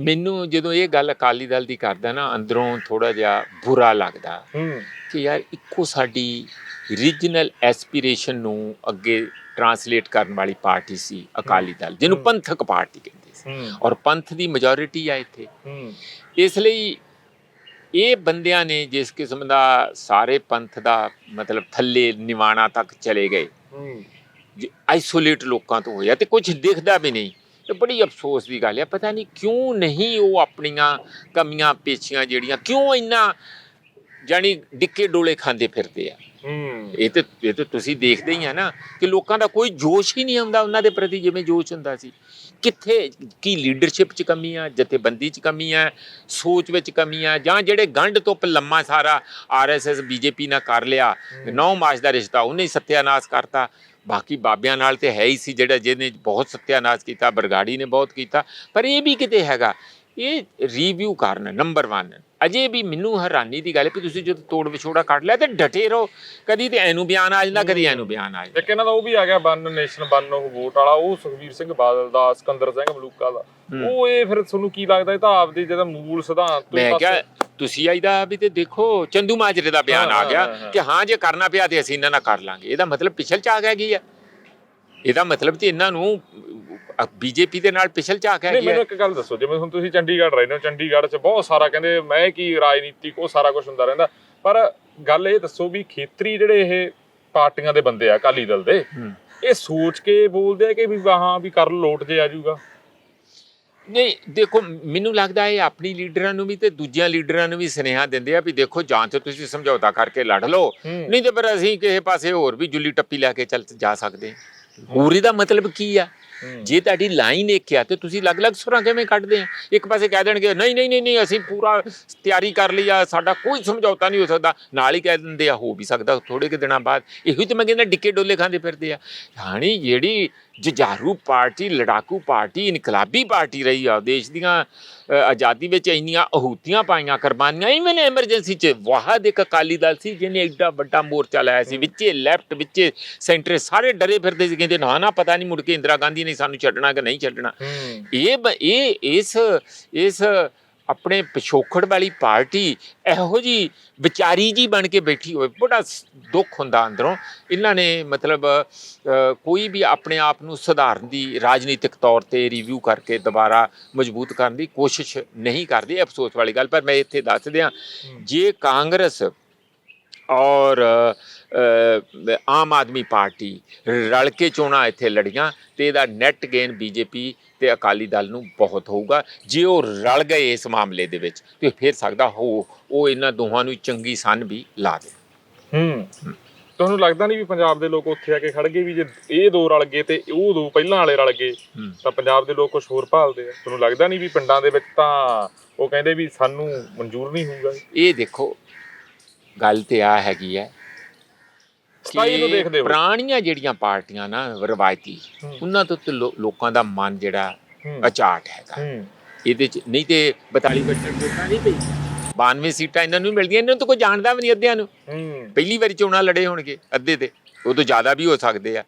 B: ਮੈਨੂੰ ਜਦੋਂ ਇਹ ਗੱਲ ਅਕਾਲੀ ਦਲ ਦੀ ਕਰਦਾ ਨਾ, ਅੰਦਰੋਂ ਥੋੜਾ ਜਿਹਾ ਬੁਰਾ ਲੱਗਦਾ ਕਿ ਯਾਰ ਇੱਕੋ ਸਾਡੀ ਰੀਜਨਲ ਐਸਪੀਰੇਸ਼ਨ ਨੂੰ ਅੱਗੇ ਟਰਾਂਸਲੇਟ ਕਰਨ ਵਾਲੀ ਪਾਰਟੀ ਸੀ ਅਕਾਲੀ ਦਲ, ਜਿਹਨੂੰ ਪੰਥਕ ਪਾਰਟੀ ਕਹਿੰਦੇ ਸੀ, ਔਰ ਪੰਥ ਦੀ ਮੈਜੋਰਿਟੀ ਆ ਇੱਥੇ। ਇਸ ਲਈ ਇਹ ਬੰਦਿਆਂ ਨੇ ਜਿਸ ਕਿਸਮ ਦਾ ਸਾਰੇ ਪੰਥ ਦਾ ਮਤਲਬ ਥੱਲੇ ਨਿਵਾਣਾ ਤੱਕ ਚਲੇ ਗਏ, ਆਈਸੋਲੇਟ ਲੋਕਾਂ ਤੋਂ ਹੋਇਆ ਤੇ ਕੁਝ ਦਿਖਦਾ ਵੀ ਨਹੀਂ। ਤੇ ਬੜੀ ਅਫਸੋਸ ਦੀ ਗੱਲ ਹੈ, ਪਤਾ ਨਹੀਂ ਕਿਉਂ ਨਹੀਂ ਉਹ ਆਪਣੀਆਂ ਕਮੀਆਂ ਪੇਸ਼ੀਆਂ ਜਿਹੜੀਆਂ ਕਿਉਂ ਇੰਨਾ ਜਾਣੀ ਡਿੱਕੇ ਡੋਲੇ ਖਾਂਦੇ ਫਿਰਦੇ ਆ। ਇਹ ਤੇ ਤੁਸੀਂ ਦੇਖਦੇ ਹੀ ਆ ਨਾ ਕਿ ਲੋਕਾਂ ਦਾ ਕੋਈ ਜੋਸ਼ ਹੀ ਨਹੀਂ ਆਉਂਦਾ ਉਹਨਾਂ ਦੇ ਪ੍ਰਤੀ ਜਿਵੇਂ ਜੋਸ਼ ਹੁੰਦਾ ਸੀ। ਕਿੱਥੇ ਕੀ ਲੀਡਰਸ਼ਿਪ 'ਚ ਕਮੀ ਆ, ਜਥੇਬੰਦੀ 'ਚ ਕਮੀ ਆ, ਸੋਚ ਵਿੱਚ ਕਮੀ ਆ, ਜਾਂ ਜਿਹੜੇ ਗੰਢ ਤੋਂ ਲੰਮਾ ਸਾਰਾ RSS BJP ਨਾਲ ਕਰ ਲਿਆ, 9 ਮਾਰਚ ਦਾ ਰਿਸ਼ਤਾ ਉਹਨੇ ਸੱਤਿਆਨਾਸ਼ ਕਰਤਾ। ਬਾਕੀ ਬਾਬਿਆਂ ਨਾਲ ਤੇ ਹੈ ਹੀ ਸੀ ਜਿਹੜਾ ਜਿਹਨੇ ਬਹੁਤ ਸੱਤਿਆਨਾਸ਼ ਕੀਤਾ, ਬਰਗਾੜੀ ਨੇ ਬਹੁਤ ਕੀਤਾ। ਪਰ ਇਹ ਵੀ ਕਿਤੇ ਹੈਗਾ, ਇਹ ਰਿਵਿਊ ਕਰਨ। ਨੰਬਰ 1 ਅਜੇ ਵੀ ਮੈਨੂੰ ਹੈਰਾਨੀ ਦੀ ਗੱਲ ਹੈ ਕਿ ਤੁਸੀਂ ਜਦੋਂ ਤੋੜ ਵਿਛੋੜਾ ਕੱਢ ਲਿਆ ਤੇ ਡਟੇ ਰਹੋ। ਕਦੀ ਤੇ ਐਨੂੰ ਬਿਆਨ ਆ ਜਾਂਦਾ, ਕਦੀ ਐਨੂੰ ਬਿਆਨ ਆ ਜਾਂਦਾ।
A: ਇੱਕ ਇਹਨਾਂ ਦਾ ਉਹ ਵੀ ਆ ਗਿਆ ਵਨ ਨੇਸ਼ਨ ਵਨ ਉਹ ਵੋਟ ਵਾਲਾ, ਉਹ ਸੁਖਬੀਰ ਸਿੰਘ ਬਾਦਲ ਦਾ, ਸਿਕੰਦਰ ਸਿੰਘ ਮਲੂਕਾ ਦਾ। ਉਹ ਇਹ ਫਿਰ ਤੁਹਾਨੂੰ ਕੀ ਲੱਗਦਾ, ਇਹ ਤਾਂ ਆਪਦੀ ਜਿਹੜਾ ਮੂਲ ਸਿਧਾਂਤ
B: ਮੈਂ ਕਿਹਾ ਤੁਸੀਂ ਆਈਦਾ ਵੀ ਤੇ ਦੇਖੋ ਚੰਦੂ ਮਾਜਰੇ ਦਾ ਬਿਆਨ ਆ ਗਿਆ ਕਿ ਹਾਂ ਜੇ ਕਰਨਾ ਪਿਆ ਤੇ ਅਸੀਂ ਇਹਨਾਂ ਨਾਲ ਕਰ ਲਾਂਗੇ। ਇਹਦਾ ਮਤਲਬ ਪਿਛਲ ਚ ਆ ਗਿਆ ਕੀ ਆ? ਇਹਦਾ ਮਤਲਬ ਤੇ ਇਹਨਾਂ ਨੂੰ ਬੀਜੇਪੀ ਦੇ ਨਾਲ ਪਿਛਲ ਚ ਆ ਗਿਆ।
A: ਮੈਨੂੰ ਇੱਕ ਗੱਲ ਦੱਸੋ, ਜਿਵੇਂ ਹੁਣ ਤੁਸੀਂ ਚੰਡੀਗੜ੍ਹ ਰਹਿੰਦੇ ਹੋ, ਚੰਡੀਗੜ੍ਹ 'ਚ ਬਹੁਤ ਸਾਰਾ ਕਹਿੰਦੇ ਮੈਂ ਕੀ ਰਾਜਨੀਤਿਕ ਉਹ ਸਾਰਾ ਕੁਝ ਹੁੰਦਾ ਰਹਿੰਦਾ, ਪਰ ਗੱਲ ਇਹ ਦੱਸੋ ਵੀ ਖੇਤਰੀ ਜਿਹੜੇ ਇਹ ਪਾਰਟੀਆਂ ਦੇ ਬੰਦੇ ਆ ਅਕਾਲੀ ਦਲ ਦੇ, ਇਹ ਸੋਚ ਕੇ ਬੋਲਦੇ ਆ ਕਿ ਵੀ ਹਾਂ ਵੀ ਕਰ ਲੋਟ ਜੇ ਆ ਜਾਊਗਾ?
B: ਨਹੀਂ ਦੇਖੋ, ਮੈਨੂੰ ਲੱਗਦਾ ਇਹ ਆਪਣੀ ਲੀਡਰਾਂ ਨੂੰ ਵੀ ਤੇ ਦੂਜਿਆਂ ਲੀਡਰਾਂ ਨੂੰ ਵੀ ਸੁਨੇਹਾ ਦਿੰਦੇ ਆ ਵੀ ਦੇਖੋ ਜਾਂ ਤੇ ਤੁਸੀਂ ਸਮਝੌਤਾ ਕਰਕੇ ਲੜ ਲਓ, ਨਹੀਂ ਤੇ ਫਿਰ ਅਸੀਂ ਕਿਸੇ ਪਾਸੇ ਹੋਰ ਵੀ ਜੁੱਲੀ ਟੱਪੀ ਲੈ ਕੇ ਚੱਲ ਜਾ ਸਕਦੇ ਹਾਂ। ਹੋਰ ਇਹਦਾ ਮਤਲਬ ਕੀ ਆ? ਜੇ ਤੁਹਾਡੀ ਲਾਈਨ ਇੱਕ ਆ ਤੇ ਤੁਸੀਂ ਅਲੱਗ-ਅਲੱਗ ਸੁਰਾਂ ਕਿਵੇਂ ਕੱਢਦੇ ਆ? ਇੱਕ ਪਾਸੇ ਕਹਿ ਦੇਣਗੇ ਨਹੀਂ ਅਸੀਂ ਪੂਰਾ ਤਿਆਰੀ ਕਰ ਲਈ ਆ, ਸਾਡਾ ਕੋਈ ਸਮਝੌਤਾ ਨਹੀਂ ਹੋ ਸਕਦਾ, ਨਾਲ ਹੀ ਕਹਿ ਦਿੰਦੇ ਆ ਹੋ ਵੀ ਸਕਦਾ ਥੋੜੇ ਕੁ ਦਿਨਾਂ ਬਾਅਦ। ਇਹੋ ਤੇ ਮੈਂ ਕਹਿੰਦਾ ਡਿੱਕੇ ਡੋਲੇ ਖਾਂਦੇ ਫਿਰਦੇ ਆ। ਹਾਣੀ ਜਿਹੜੀ ਜੁਝਾਰੂ ਪਾਰਟੀ, ਲੜਾਕੂ ਪਾਰਟੀ, ਇਨਕਲਾਬੀ ਪਾਰਟੀ ਰਹੀ ਆ, ਦੇਸ਼ ਦੀਆਂ ਆਜ਼ਾਦੀ ਵਿੱਚ ਇੰਨੀਆਂ ਅਹੂਤੀਆਂ ਪਾਈਆਂ, ਕੁਰਬਾਨੀਆਂ, ਇਵਨ ਐਮਰਜੈਂਸੀ 'ਚ ਵਾਹਦ ਇੱਕ ਅਕਾਲੀ ਦਲ ਸੀ ਜਿਹਨੇ ਐਡਾ ਵੱਡਾ ਮੋਰਚਾ ਲਾਇਆ ਸੀ, ਵਿੱਚੇ ਲੈਫਟ ਵਿੱਚੇ ਸੈਂਟਰ ਸਾਰੇ ਡਰੇ ਫਿਰਦੇ ਸੀ, ਕਹਿੰਦੇ ਨਾ ਪਤਾ ਨਹੀਂ ਮੁੜ ਕੇ ਇੰਦਰਾ ਗਾਂਧੀ ਨੇ ਸਾਨੂੰ ਛੱਡਣਾ ਕਿ ਨਹੀਂ ਛੱਡਣਾ। ਇਹ ਇਸ ਆਪਣੇ ਪਿਛੋਕੜ ਵਾਲੀ ਪਾਰਟੀ ਇਹੋ ਜੀ ਵਿਚਾਰੀ ਜੀ ਬਣ ਕੇ ਬੈਠੀ ਹੋਵੇ, ਬੜਾ ਦੁੱਖ ਹੁੰਦਾ ਅੰਦਰੋਂ। ਇਹਨਾਂ ਨੇ ਮਤਲਬ ਕੋਈ ਵੀ ਆਪਣੇ ਆਪ ਨੂੰ ਸੁਧਾਰਨ ਦੀ ਰਾਜਨੀਤਿਕ ਤੌਰ ਤੇ ਰਿਵਿਊ ਕਰਕੇ ਦੁਬਾਰਾ ਮਜ਼ਬੂਤ ਕਰਨ ਦੀ ਕੋਸ਼ਿਸ਼ ਨਹੀਂ ਕਰਦੇ। ਅਫਸੋਸ ਵਾਲੀ ਗੱਲ। ਪਰ ਮੈਂ ਇੱਥੇ ਦੱਸ ਦਿਆਂ, ਜੇ ਕਾਂਗਰਸ ਔਰ ਆਮ ਆਦਮੀ ਪਾਰਟੀ ਰਲ ਕੇ ਚੋਣਾਂ ਇੱਥੇ ਲੜੀਆਂ ਤੇ ਇਹਦਾ ਨੈਟ ਗੇਨ ਬੀਜੇਪੀ ਤੇ ਅਕਾਲੀ ਦਲ ਨੂੰ ਬਹੁਤ ਹੋਊਗਾ। ਜੇ ਉਹ ਰਲ ਗਏ ਇਸ ਮਾਮਲੇ ਦੇ ਵਿੱਚ ਤੇ ਫਿਰ ਸਕਦਾ ਉਹ ਇਹਨਾਂ ਦੋਹਾਂ ਨੂੰ ਚੰਗੀ ਸੰਨ ਵੀ ਲਾ ਦੇ।
A: ਤੁਹਾਨੂੰ ਲੱਗਦਾ ਨਹੀਂ ਵੀ ਪੰਜਾਬ ਦੇ ਲੋਕ ਉੱਥੇ ਆ ਕੇ ਖੜ ਗਏ ਵੀ ਜੇ ਇਹ ਦੋ ਰਲ ਗਏ ਤੇ ਉਹ ਦੋ ਪਹਿਲਾਂ ਵਾਲੇ ਰਲ ਗਏ ਤਾਂ ਪੰਜਾਬ ਦੇ ਲੋਕ ਕੁਝ ਹੋਰ ਭਾਲਦੇ ਆ? ਤੁਹਾਨੂੰ ਲੱਗਦਾ ਨਹੀਂ ਵੀ ਪਿੰਡਾਂ ਦੇ ਵਿੱਚ ਤਾਂ ਉਹ ਕਹਿੰਦੇ ਵੀ ਸਾਨੂੰ ਮਨਜ਼ੂਰ ਨਹੀਂ ਹੋਊਗਾ? ਇਹ
B: ਦੇਖੋ ਗੱਲ ਤੇ ਆ ਹੈਗੀ ਹੈ ਕਿ ਪੁਰਾਣੀਆਂ ਜਿਹੜੀਆਂ ਪਾਰਟੀਆਂ ਨਾ ਰਵਾਇਤੀ, ਉਹਨਾਂ ਤੋਂ ਲੋਕਾਂ ਦਾ ਮਨ ਜਿਹੜਾ ਅਚਾਟ ਹੈਗਾ। ਇਹਦੇ 'ਚ ਨਹੀਂ ਤੇ 42% ਵੋਟਾਂ ਨਹੀਂ ਪਈ, 92 ਸੀਟਾਂ ਇਹਨਾਂ ਨੂੰ ਮਿਲਦੀਆਂ। ਇਹਨਾਂ ਨੂੰ ਤਾਂ ਕੋਈ ਜਾਣਦਾ ਵੀ ਨਹੀਂ ਅੱਧਿਆਂ ਨੂੰ। ਪਹਿਲੀ ਵਾਰੀ ਚੋਣਾਂ ਲੜੇ ਹੋਣਗੇ ਅੱਧੇ ਤੇ, ਉਹ ਤੋਂ ਜ਼ਿਆਦਾ ਵੀ ਹੋ ਸਕਦੇ ਆ।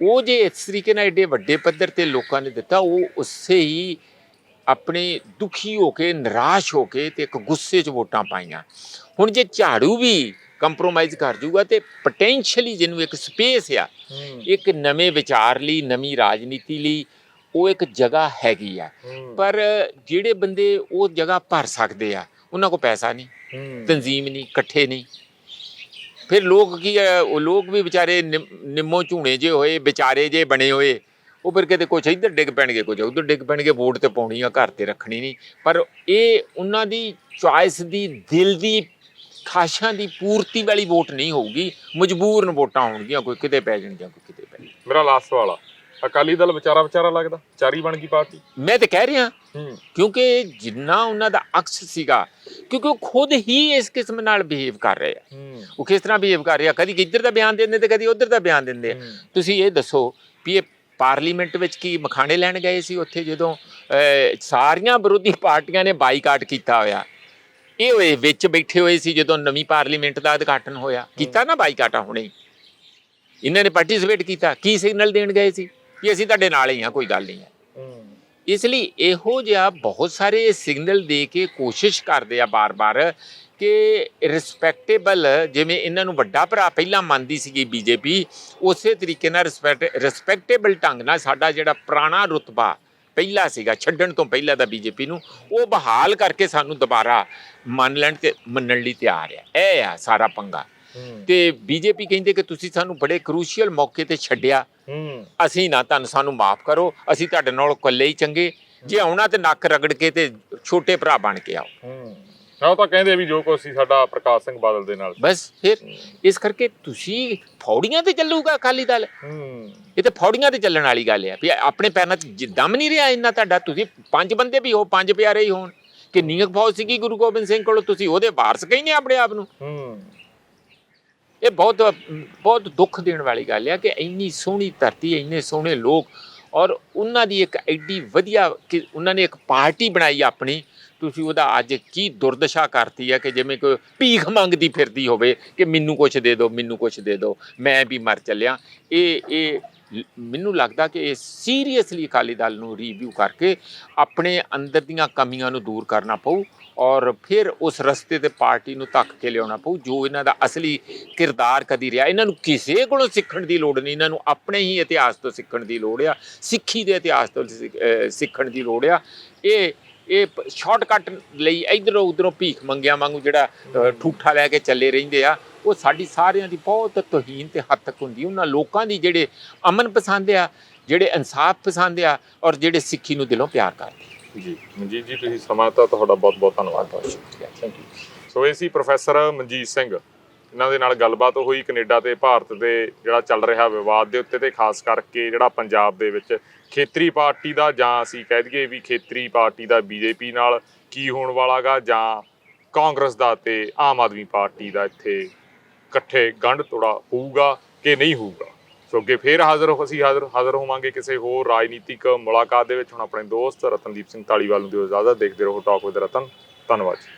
B: ਉਹ ਜੇ ਇਸ ਤਰੀਕੇ ਨਾਲ ਏਡੇ ਵੱਡੇ ਪੱਧਰ ਤੇ ਲੋਕਾਂ ਨੇ ਦਿੱਤਾ, ਉਹ ਉਸੇ ਹੀ ਆਪਣੇ ਦੁਖੀ ਹੋ ਕੇ, ਨਿਰਾਸ਼ ਹੋ ਕੇ ਤੇ ਇੱਕ ਗੁੱਸੇ 'ਚ ਵੋਟਾਂ ਪਾਈਆਂ। ਹੁਣ ਜੇ ਝਾੜੂ ਵੀ ਕੰਪਰੋਮਾਈਜ਼ ਕਰ ਜੂਗਾ ਤੇ ਪੋਟੈਂਸ਼ੀਅਲੀ ਜਿਹਨੂੰ ਇੱਕ ਸਪੇਸ ਆ ਇੱਕ ਨਵੇਂ ਵਿਚਾਰ ਲਈ, ਨਵੀਂ ਰਾਜਨੀਤੀ ਲਈ, ਉਹ ਇੱਕ ਜਗ੍ਹਾ ਹੈਗੀ ਆ, ਪਰ ਜਿਹੜੇ ਬੰਦੇ ਉਹ ਜਗ੍ਹਾ ਭਰ ਸਕਦੇ ਆ ਉਹਨਾਂ ਕੋਲ ਪੈਸਾ ਨਹੀਂ, ਤਨਜ਼ੀਮ ਨਹੀਂ, ਇਕੱਠੇ ਨਹੀਂ। ਫਿਰ ਲੋਕ ਕੀ ਹੈ, ਉਹ ਲੋਕ ਵੀ ਵਿਚਾਰੇ ਨਿੰਮੋ ਝੂਣੇ ਜੇ ਹੋਏ, ਵਿਚਾਰੇ ਜੇ ਬਣੇ ਹੋਏ, ਉਹ ਫਿਰ ਕਿਤੇ ਕੁਛ ਇੱਧਰ ਡਿੱਗ ਪੈਣਗੇ, ਕੁਝ ਉੱਧਰ ਡਿੱਗ ਪੈਣਗੇ। ਵੋਟ ਤੇ ਪਾਉਣੀ ਆ, ਘਰ ਤੇ ਰੱਖਣੀ ਨਹੀਂ। ਪਰ ਇਹ ਉਹਨਾਂ ਦੀ ਚੁਆਇਸ ਦੀ, ਦਿਲ ਦੀ ਖਾਸ਼ਾਂ ਦੀ ਪੂਰਤੀ ਵਾਲੀ ਵੋਟ ਨਹੀਂ ਹੋਊਗੀ, ਮਜਬੂਰਨ ਵੋਟਾਂ ਹੋਣਗੀਆਂ, ਕੋਈ ਕਿਤੇ ਪੈ ਜਾਣਗੀਆਂ, ਕੋਈ ਕਿਤੇ ਪੈ ਜਾਣ।
A: ਮੇਰਾ ਲਾਸਟ ਸਵਾਲ ਆ, ਅਕਾਲੀ ਦਲ ਵਿਚਾਰਾ ਲੱਗਦਾ, ਚਾਰੀ ਬਣ ਗਈ ਪਾਰਟੀ।
B: ਮੈਂ ਤੇ ਕਹਿ ਰਿਹਾ, ਕਿਉਂਕਿ ਜਿੰਨਾ ਉਹਨਾਂ ਦਾ ਅਕਸ ਸੀਗਾ, ਕਿਉਂਕਿ ਉਹ ਖੁਦ ਹੀ ਇਸ ਕਿਸਮ ਨਾਲ ਬਿਹੇਵ ਕਰ ਰਹੇ ਆ। ਉਹ ਕਿਸ ਤਰ੍ਹਾਂ ਬਿਹੇਵ ਕਰ ਰਹੇ ਆ, ਕਦੀ ਇੱਧਰ ਦਾ ਬਿਆਨ ਦਿੰਦੇ ਤੇ ਕਦੀ ਉੱਧਰ ਦਾ ਬਿਆਨ ਦਿੰਦੇ ਆ। ਤੁਸੀਂ ਇਹ ਦੱਸੋ ਵੀ ਇਹ ਪਾਰਲੀਮੈਂਟ ਵਿੱਚ ਕੀ ਮਖਾਣੇ ਲੈਣ ਗਏ ਸੀ ਉੱਥੇ, ਜਦੋਂ ਸਾਰੀਆਂ ਵਿਰੋਧੀ ਪਾਰਟੀਆਂ ਨੇ ਬਾਈਕਾਟ ਕੀਤਾ ਹੋਇਆ? ਇਹ ਹੋਏ ਵਿੱਚ ਬੈਠੇ ਹੋਏ ਸੀ ਜਦੋਂ ਨਵੀਂ ਪਾਰਲੀਮੈਂਟ ਦਾ ਉਦਘਾਟਨ ਹੋਇਆ, ਕੀਤਾ ਨਾ ਬਾਈਕਾਟ। ਹੁਣੇ ਇਹਨਾਂ ਨੇ ਪਾਰਟਿਸਿਪੇਟ ਕੀਤਾ, ਕੀ ਸਿਗਨਲ ਦੇਣ ਗਏ ਸੀ ਕਿ ਅਸੀਂ ਤੁਹਾਡੇ ਨਾਲ ਹੀ ਹਾਂ, ਕੋਈ ਗੱਲ ਨਹੀਂ ਹੈ। ਇਸ ਲਈ ਇਹੋ ਜਿਹਾ ਬਹੁਤ ਸਾਰੇ ਸਿਗਨਲ ਦੇ ਕੇ ਕੋਸ਼ਿਸ਼ ਕਰਦੇ ਆ ਬਾਰ-ਬਾਰ ਕਿ ਰਿਸਪੈਕਟੇਬਲ, ਜਿਵੇਂ ਇਹਨਾਂ ਨੂੰ ਵੱਡਾ ਭਰਾ ਪਹਿਲਾਂ ਮੰਨਦੀ ਸੀਗੀ ਬੀਜੇਪੀ, ਉਸੇ ਤਰੀਕੇ ਨਾਲ ਰਿਸਪੈਕਟੇਬਲ ਢੰਗ ਨਾਲ ਸਾਡਾ ਜਿਹੜਾ ਪੁਰਾਣਾ ਰੁਤਬਾ ਪਹਿਲਾ ਸੀਗਾ, ਛੱਡਣ ਤੋਂ ਪਹਿਲਾਂ ਦਾ ਬੀਜੇਪੀ ਨੂੰ, ਉਹ ਬਹਾਲ ਕਰਕੇ ਸਾਨੂੰ ਦੁਬਾਰਾ ਮੰਨ ਲੈਣ ਤੇ ਮੰਨਣ ਲਈ ਤਿਆਰ ਆ। ਇਹ ਆ ਸਾਰਾ ਪੰਗਾ। ਤੇ ਬੀਜੇਪੀ ਕਹਿੰਦੇ ਕਿ ਤੁਸੀਂ ਸਾਨੂੰ ਬੜੇ ਕਰੂਸ਼ੀਅਲ ਮੌਕੇ ਤੇ ਛੱਡਿਆ, ਅਸੀਂ ਨਾ ਸਾਨੂੰ ਮਾਫ ਕਰੋ, ਅਸੀਂ ਤੁਹਾਡੇ ਨਾਲ ਇਕੱਲੇ ਹੀ ਚੰਗੇ, ਜੇ ਆਉਣਾ ਤੇ ਨੱਕ ਰਗੜ ਕੇ ਤੇ ਛੋਟੇ ਭਰਾ ਬਣ ਕੇ ਆਓ।
A: ਉਹ ਤਾਂ ਕਹਿੰਦੇ ਵੀ ਜੋ ਕੁਛ ਸੀ ਸਾਡਾ ਪ੍ਰਕਾਸ਼ ਸਿੰਘ ਬਾਦਲ ਦੇ ਨਾਲ,
B: ਬਸ ਫਿਰ ਇਸ ਕਰਕੇ ਤੁਸੀਂ ਫੌੜੀਆਂ ਤੇ ਚੱਲੂਗਾ ਅਕਾਲੀ ਦਲ। ਇਹ ਤੇ ਫੌੜੀਆਂ ਤੇ ਚੱਲਣ ਵਾਲੀ ਗੱਲ ਆ ਵੀ ਆਪਣੇ ਪੈਰਾਂ 'ਚ ਦਮ ਨਹੀਂ ਰਿਹਾ ਇੰਨਾ ਤੁਹਾਡਾ। ਤੁਸੀਂ 5 ਬੰਦੇ ਵੀ ਹੋ, 5 ਪਿਆਰੇ ਹੀ ਹੋਣ। ਕਿੰਨੀ ਕੁ ਫੌਜ ਸੀਗੀ ਗੁਰੂ ਗੋਬਿੰਦ ਸਿੰਘ ਕੋਲ, ਤੁਸੀਂ ਉਹਦੇ ਵਾਰਸ ਕਹਿੰਦੇ ਆਪਣੇ ਆਪ ਨੂੰ। ਇਹ ਬਹੁਤ ਦੁੱਖ ਦੇਣ ਵਾਲੀ ਗੱਲ ਆ ਕਿ ਇੰਨੀ ਸੋਹਣੀ ਧਰਤੀ, ਇੰਨੇ ਸੋਹਣੇ ਲੋਕ, ਔਰ ਉਹਨਾਂ ਦੀ ਇੱਕ ਐਡੀ ਵਧੀਆ ਕਿ ਉਹਨਾਂ ਨੇ ਇੱਕ ਪਾਰਟੀ ਬਣਾਈ ਆਪਣੀ, ਤੁਸੀਂ ਉਹਦਾ ਅੱਜ ਕੀ ਦੁਰਦਸ਼ਾ ਕਰਤੀ ਹੈ ਕਿ ਜਿਵੇਂ ਕੋਈ ਭੀਖ ਮੰਗਦੀ ਫਿਰਦੀ ਹੋਵੇ ਕਿ ਮੈਨੂੰ ਕੁਛ ਦੇ ਦਿਓ, ਮੈਨੂੰ ਕੁਛ ਦੇ ਦਿਓ, ਮੈਂ ਵੀ ਮਰ ਚੱਲਿਆ। ਇਹ ਮੈਨੂੰ ਲੱਗਦਾ ਕਿ ਇਹ ਸੀਰੀਅਸਲੀ ਅਕਾਲੀ ਦਲ ਨੂੰ ਰੀਵਿਊ ਕਰਕੇ ਆਪਣੇ ਅੰਦਰ ਦੀਆਂ ਕਮੀਆਂ ਨੂੰ ਦੂਰ ਕਰਨਾ ਪਊ, ਔਰ ਫਿਰ ਉਸ ਰਸਤੇ ਤੇ ਪਾਰਟੀ ਨੂੰ ਧੱਕ ਕੇ ਲਿਆਉਣਾ ਪਊ ਜੋ ਇਹਨਾਂ ਦਾ ਅਸਲੀ ਕਿਰਦਾਰ ਕਦੀ ਰਿਹਾ। ਇਹਨਾਂ ਨੂੰ ਕਿਸੇ ਕੋਲੋਂ ਸਿੱਖਣ ਦੀ ਲੋੜ ਨਹੀਂ, ਇਹਨਾਂ ਨੂੰ ਆਪਣੇ ਹੀ ਇਤਿਹਾਸ ਤੋਂ ਸਿੱਖਣ ਦੀ ਲੋੜ ਆ, ਸਿੱਖੀ ਦੇ ਇਤਿਹਾਸ ਤੋਂ ਸਿੱਖਣ ਦੀ ਲੋੜ ਆ। ਇਹ ਸ਼ਾਰਟਕਟ ਲਈ ਇੱਧਰੋਂ ਉੱਧਰੋਂ ਭੀਖ ਮੰਗਿਆਂ ਵਾਂਗੂ ਜਿਹੜਾ ਠੂਠਾ ਲੈ ਕੇ ਚੱਲੇ ਰਹਿੰਦੇ ਆ, ਉਹ ਸਾਡੀ ਸਾਰਿਆਂ ਦੀ ਬਹੁਤ ਤੋਹੀਨ ਤੇ ਹੱਦ ਤੱਕ ਹੁੰਦੀ। ਉਹਨਾਂ ਲੋਕਾਂ ਦੀ ਜਿਹੜੇ ਅਮਨ ਪਸੰਦ ਆ, ਜਿਹੜੇ ਇਨਸਾਫ ਪਸੰਦ ਆ, ਔਰ ਜਿਹੜੇ ਸਿੱਖੀ ਨੂੰ ਦਿਲੋਂ ਪਿਆਰ ਕਰਦੇ।
A: ਜੀ ਮਨਜੀਤ ਜੀ, ਤੁਸੀਂ ਸਮਾਂ ਦਿੱਤਾ, ਤੁਹਾਡਾ ਬਹੁਤ ਬਹੁਤ ਧੰਨਵਾਦ।
B: ਬਹੁਤ ਸ਼ੁਕਰੀਆ, ਥੈਂਕ ਯੂ।
A: ਸੋ ਇਹ ਸੀ ਪ੍ਰੋਫੈਸਰ ਮਨਜੀਤ ਸਿੰਘ, ਇਹਨਾਂ ਦੇ ਨਾਲ ਗੱਲਬਾਤ ਹੋਈ ਕੈਨੇਡਾ ਤੇ ਭਾਰਤ ਦੇ ਜਿਹੜਾ ਚੱਲ ਰਿਹਾ ਵਿਵਾਦ ਦੇ ਉੱਤੇ, ਤੇ ਖਾਸ ਕਰਕੇ ਜਿਹੜਾ ਪੰਜਾਬ ਦੇ ਵਿੱਚ ਖੇਤਰੀ ਪਾਰਟੀ ਦਾ, ਜਾਂ ਅਸੀਂ ਕਹਿ ਦਈਏ ਵੀ ਖੇਤਰੀ ਪਾਰਟੀ ਦਾ ਬੀਜੇਪੀ ਨਾਲ ਕੀ ਹੋਣ ਵਾਲਾ ਗਾ, ਜਾਂ ਕਾਂਗਰਸ ਦਾ ਤੇ ਆਮ ਆਦਮੀ ਪਾਰਟੀ ਦਾ ਇੱਥੇ ਇਕੱਠੇ ਗੰਢ ਤੋੜਾ ਹੋਊਗਾ ਕਿ ਨਹੀਂ ਹੋਊਗਾ। ਸੋ ਅੱਗੇ ਫੇਰ ਅਸੀਂ ਹਾਜ਼ਰ ਹੋਵਾਂਗੇ ਕਿਸੇ ਹੋਰ ਰਾਜਨੀਤਿਕ ਮੁਲਾਕਾਤ ਦੇ ਵਿੱਚ। ਹੁਣ ਆਪਣੇ ਦੋਸਤ ਰਤਨਦੀਪ ਸਿੰਘ ਧਾਲੀਵਾਲ ਨੂੰ ਦਿਓ ਇਜਾਜ਼ਤ। ਦੇਖਦੇ ਰਹੋ ਟਾਕ ਵਿਦ ਰਤਨ। ਧੰਨਵਾਦ ਜੀ।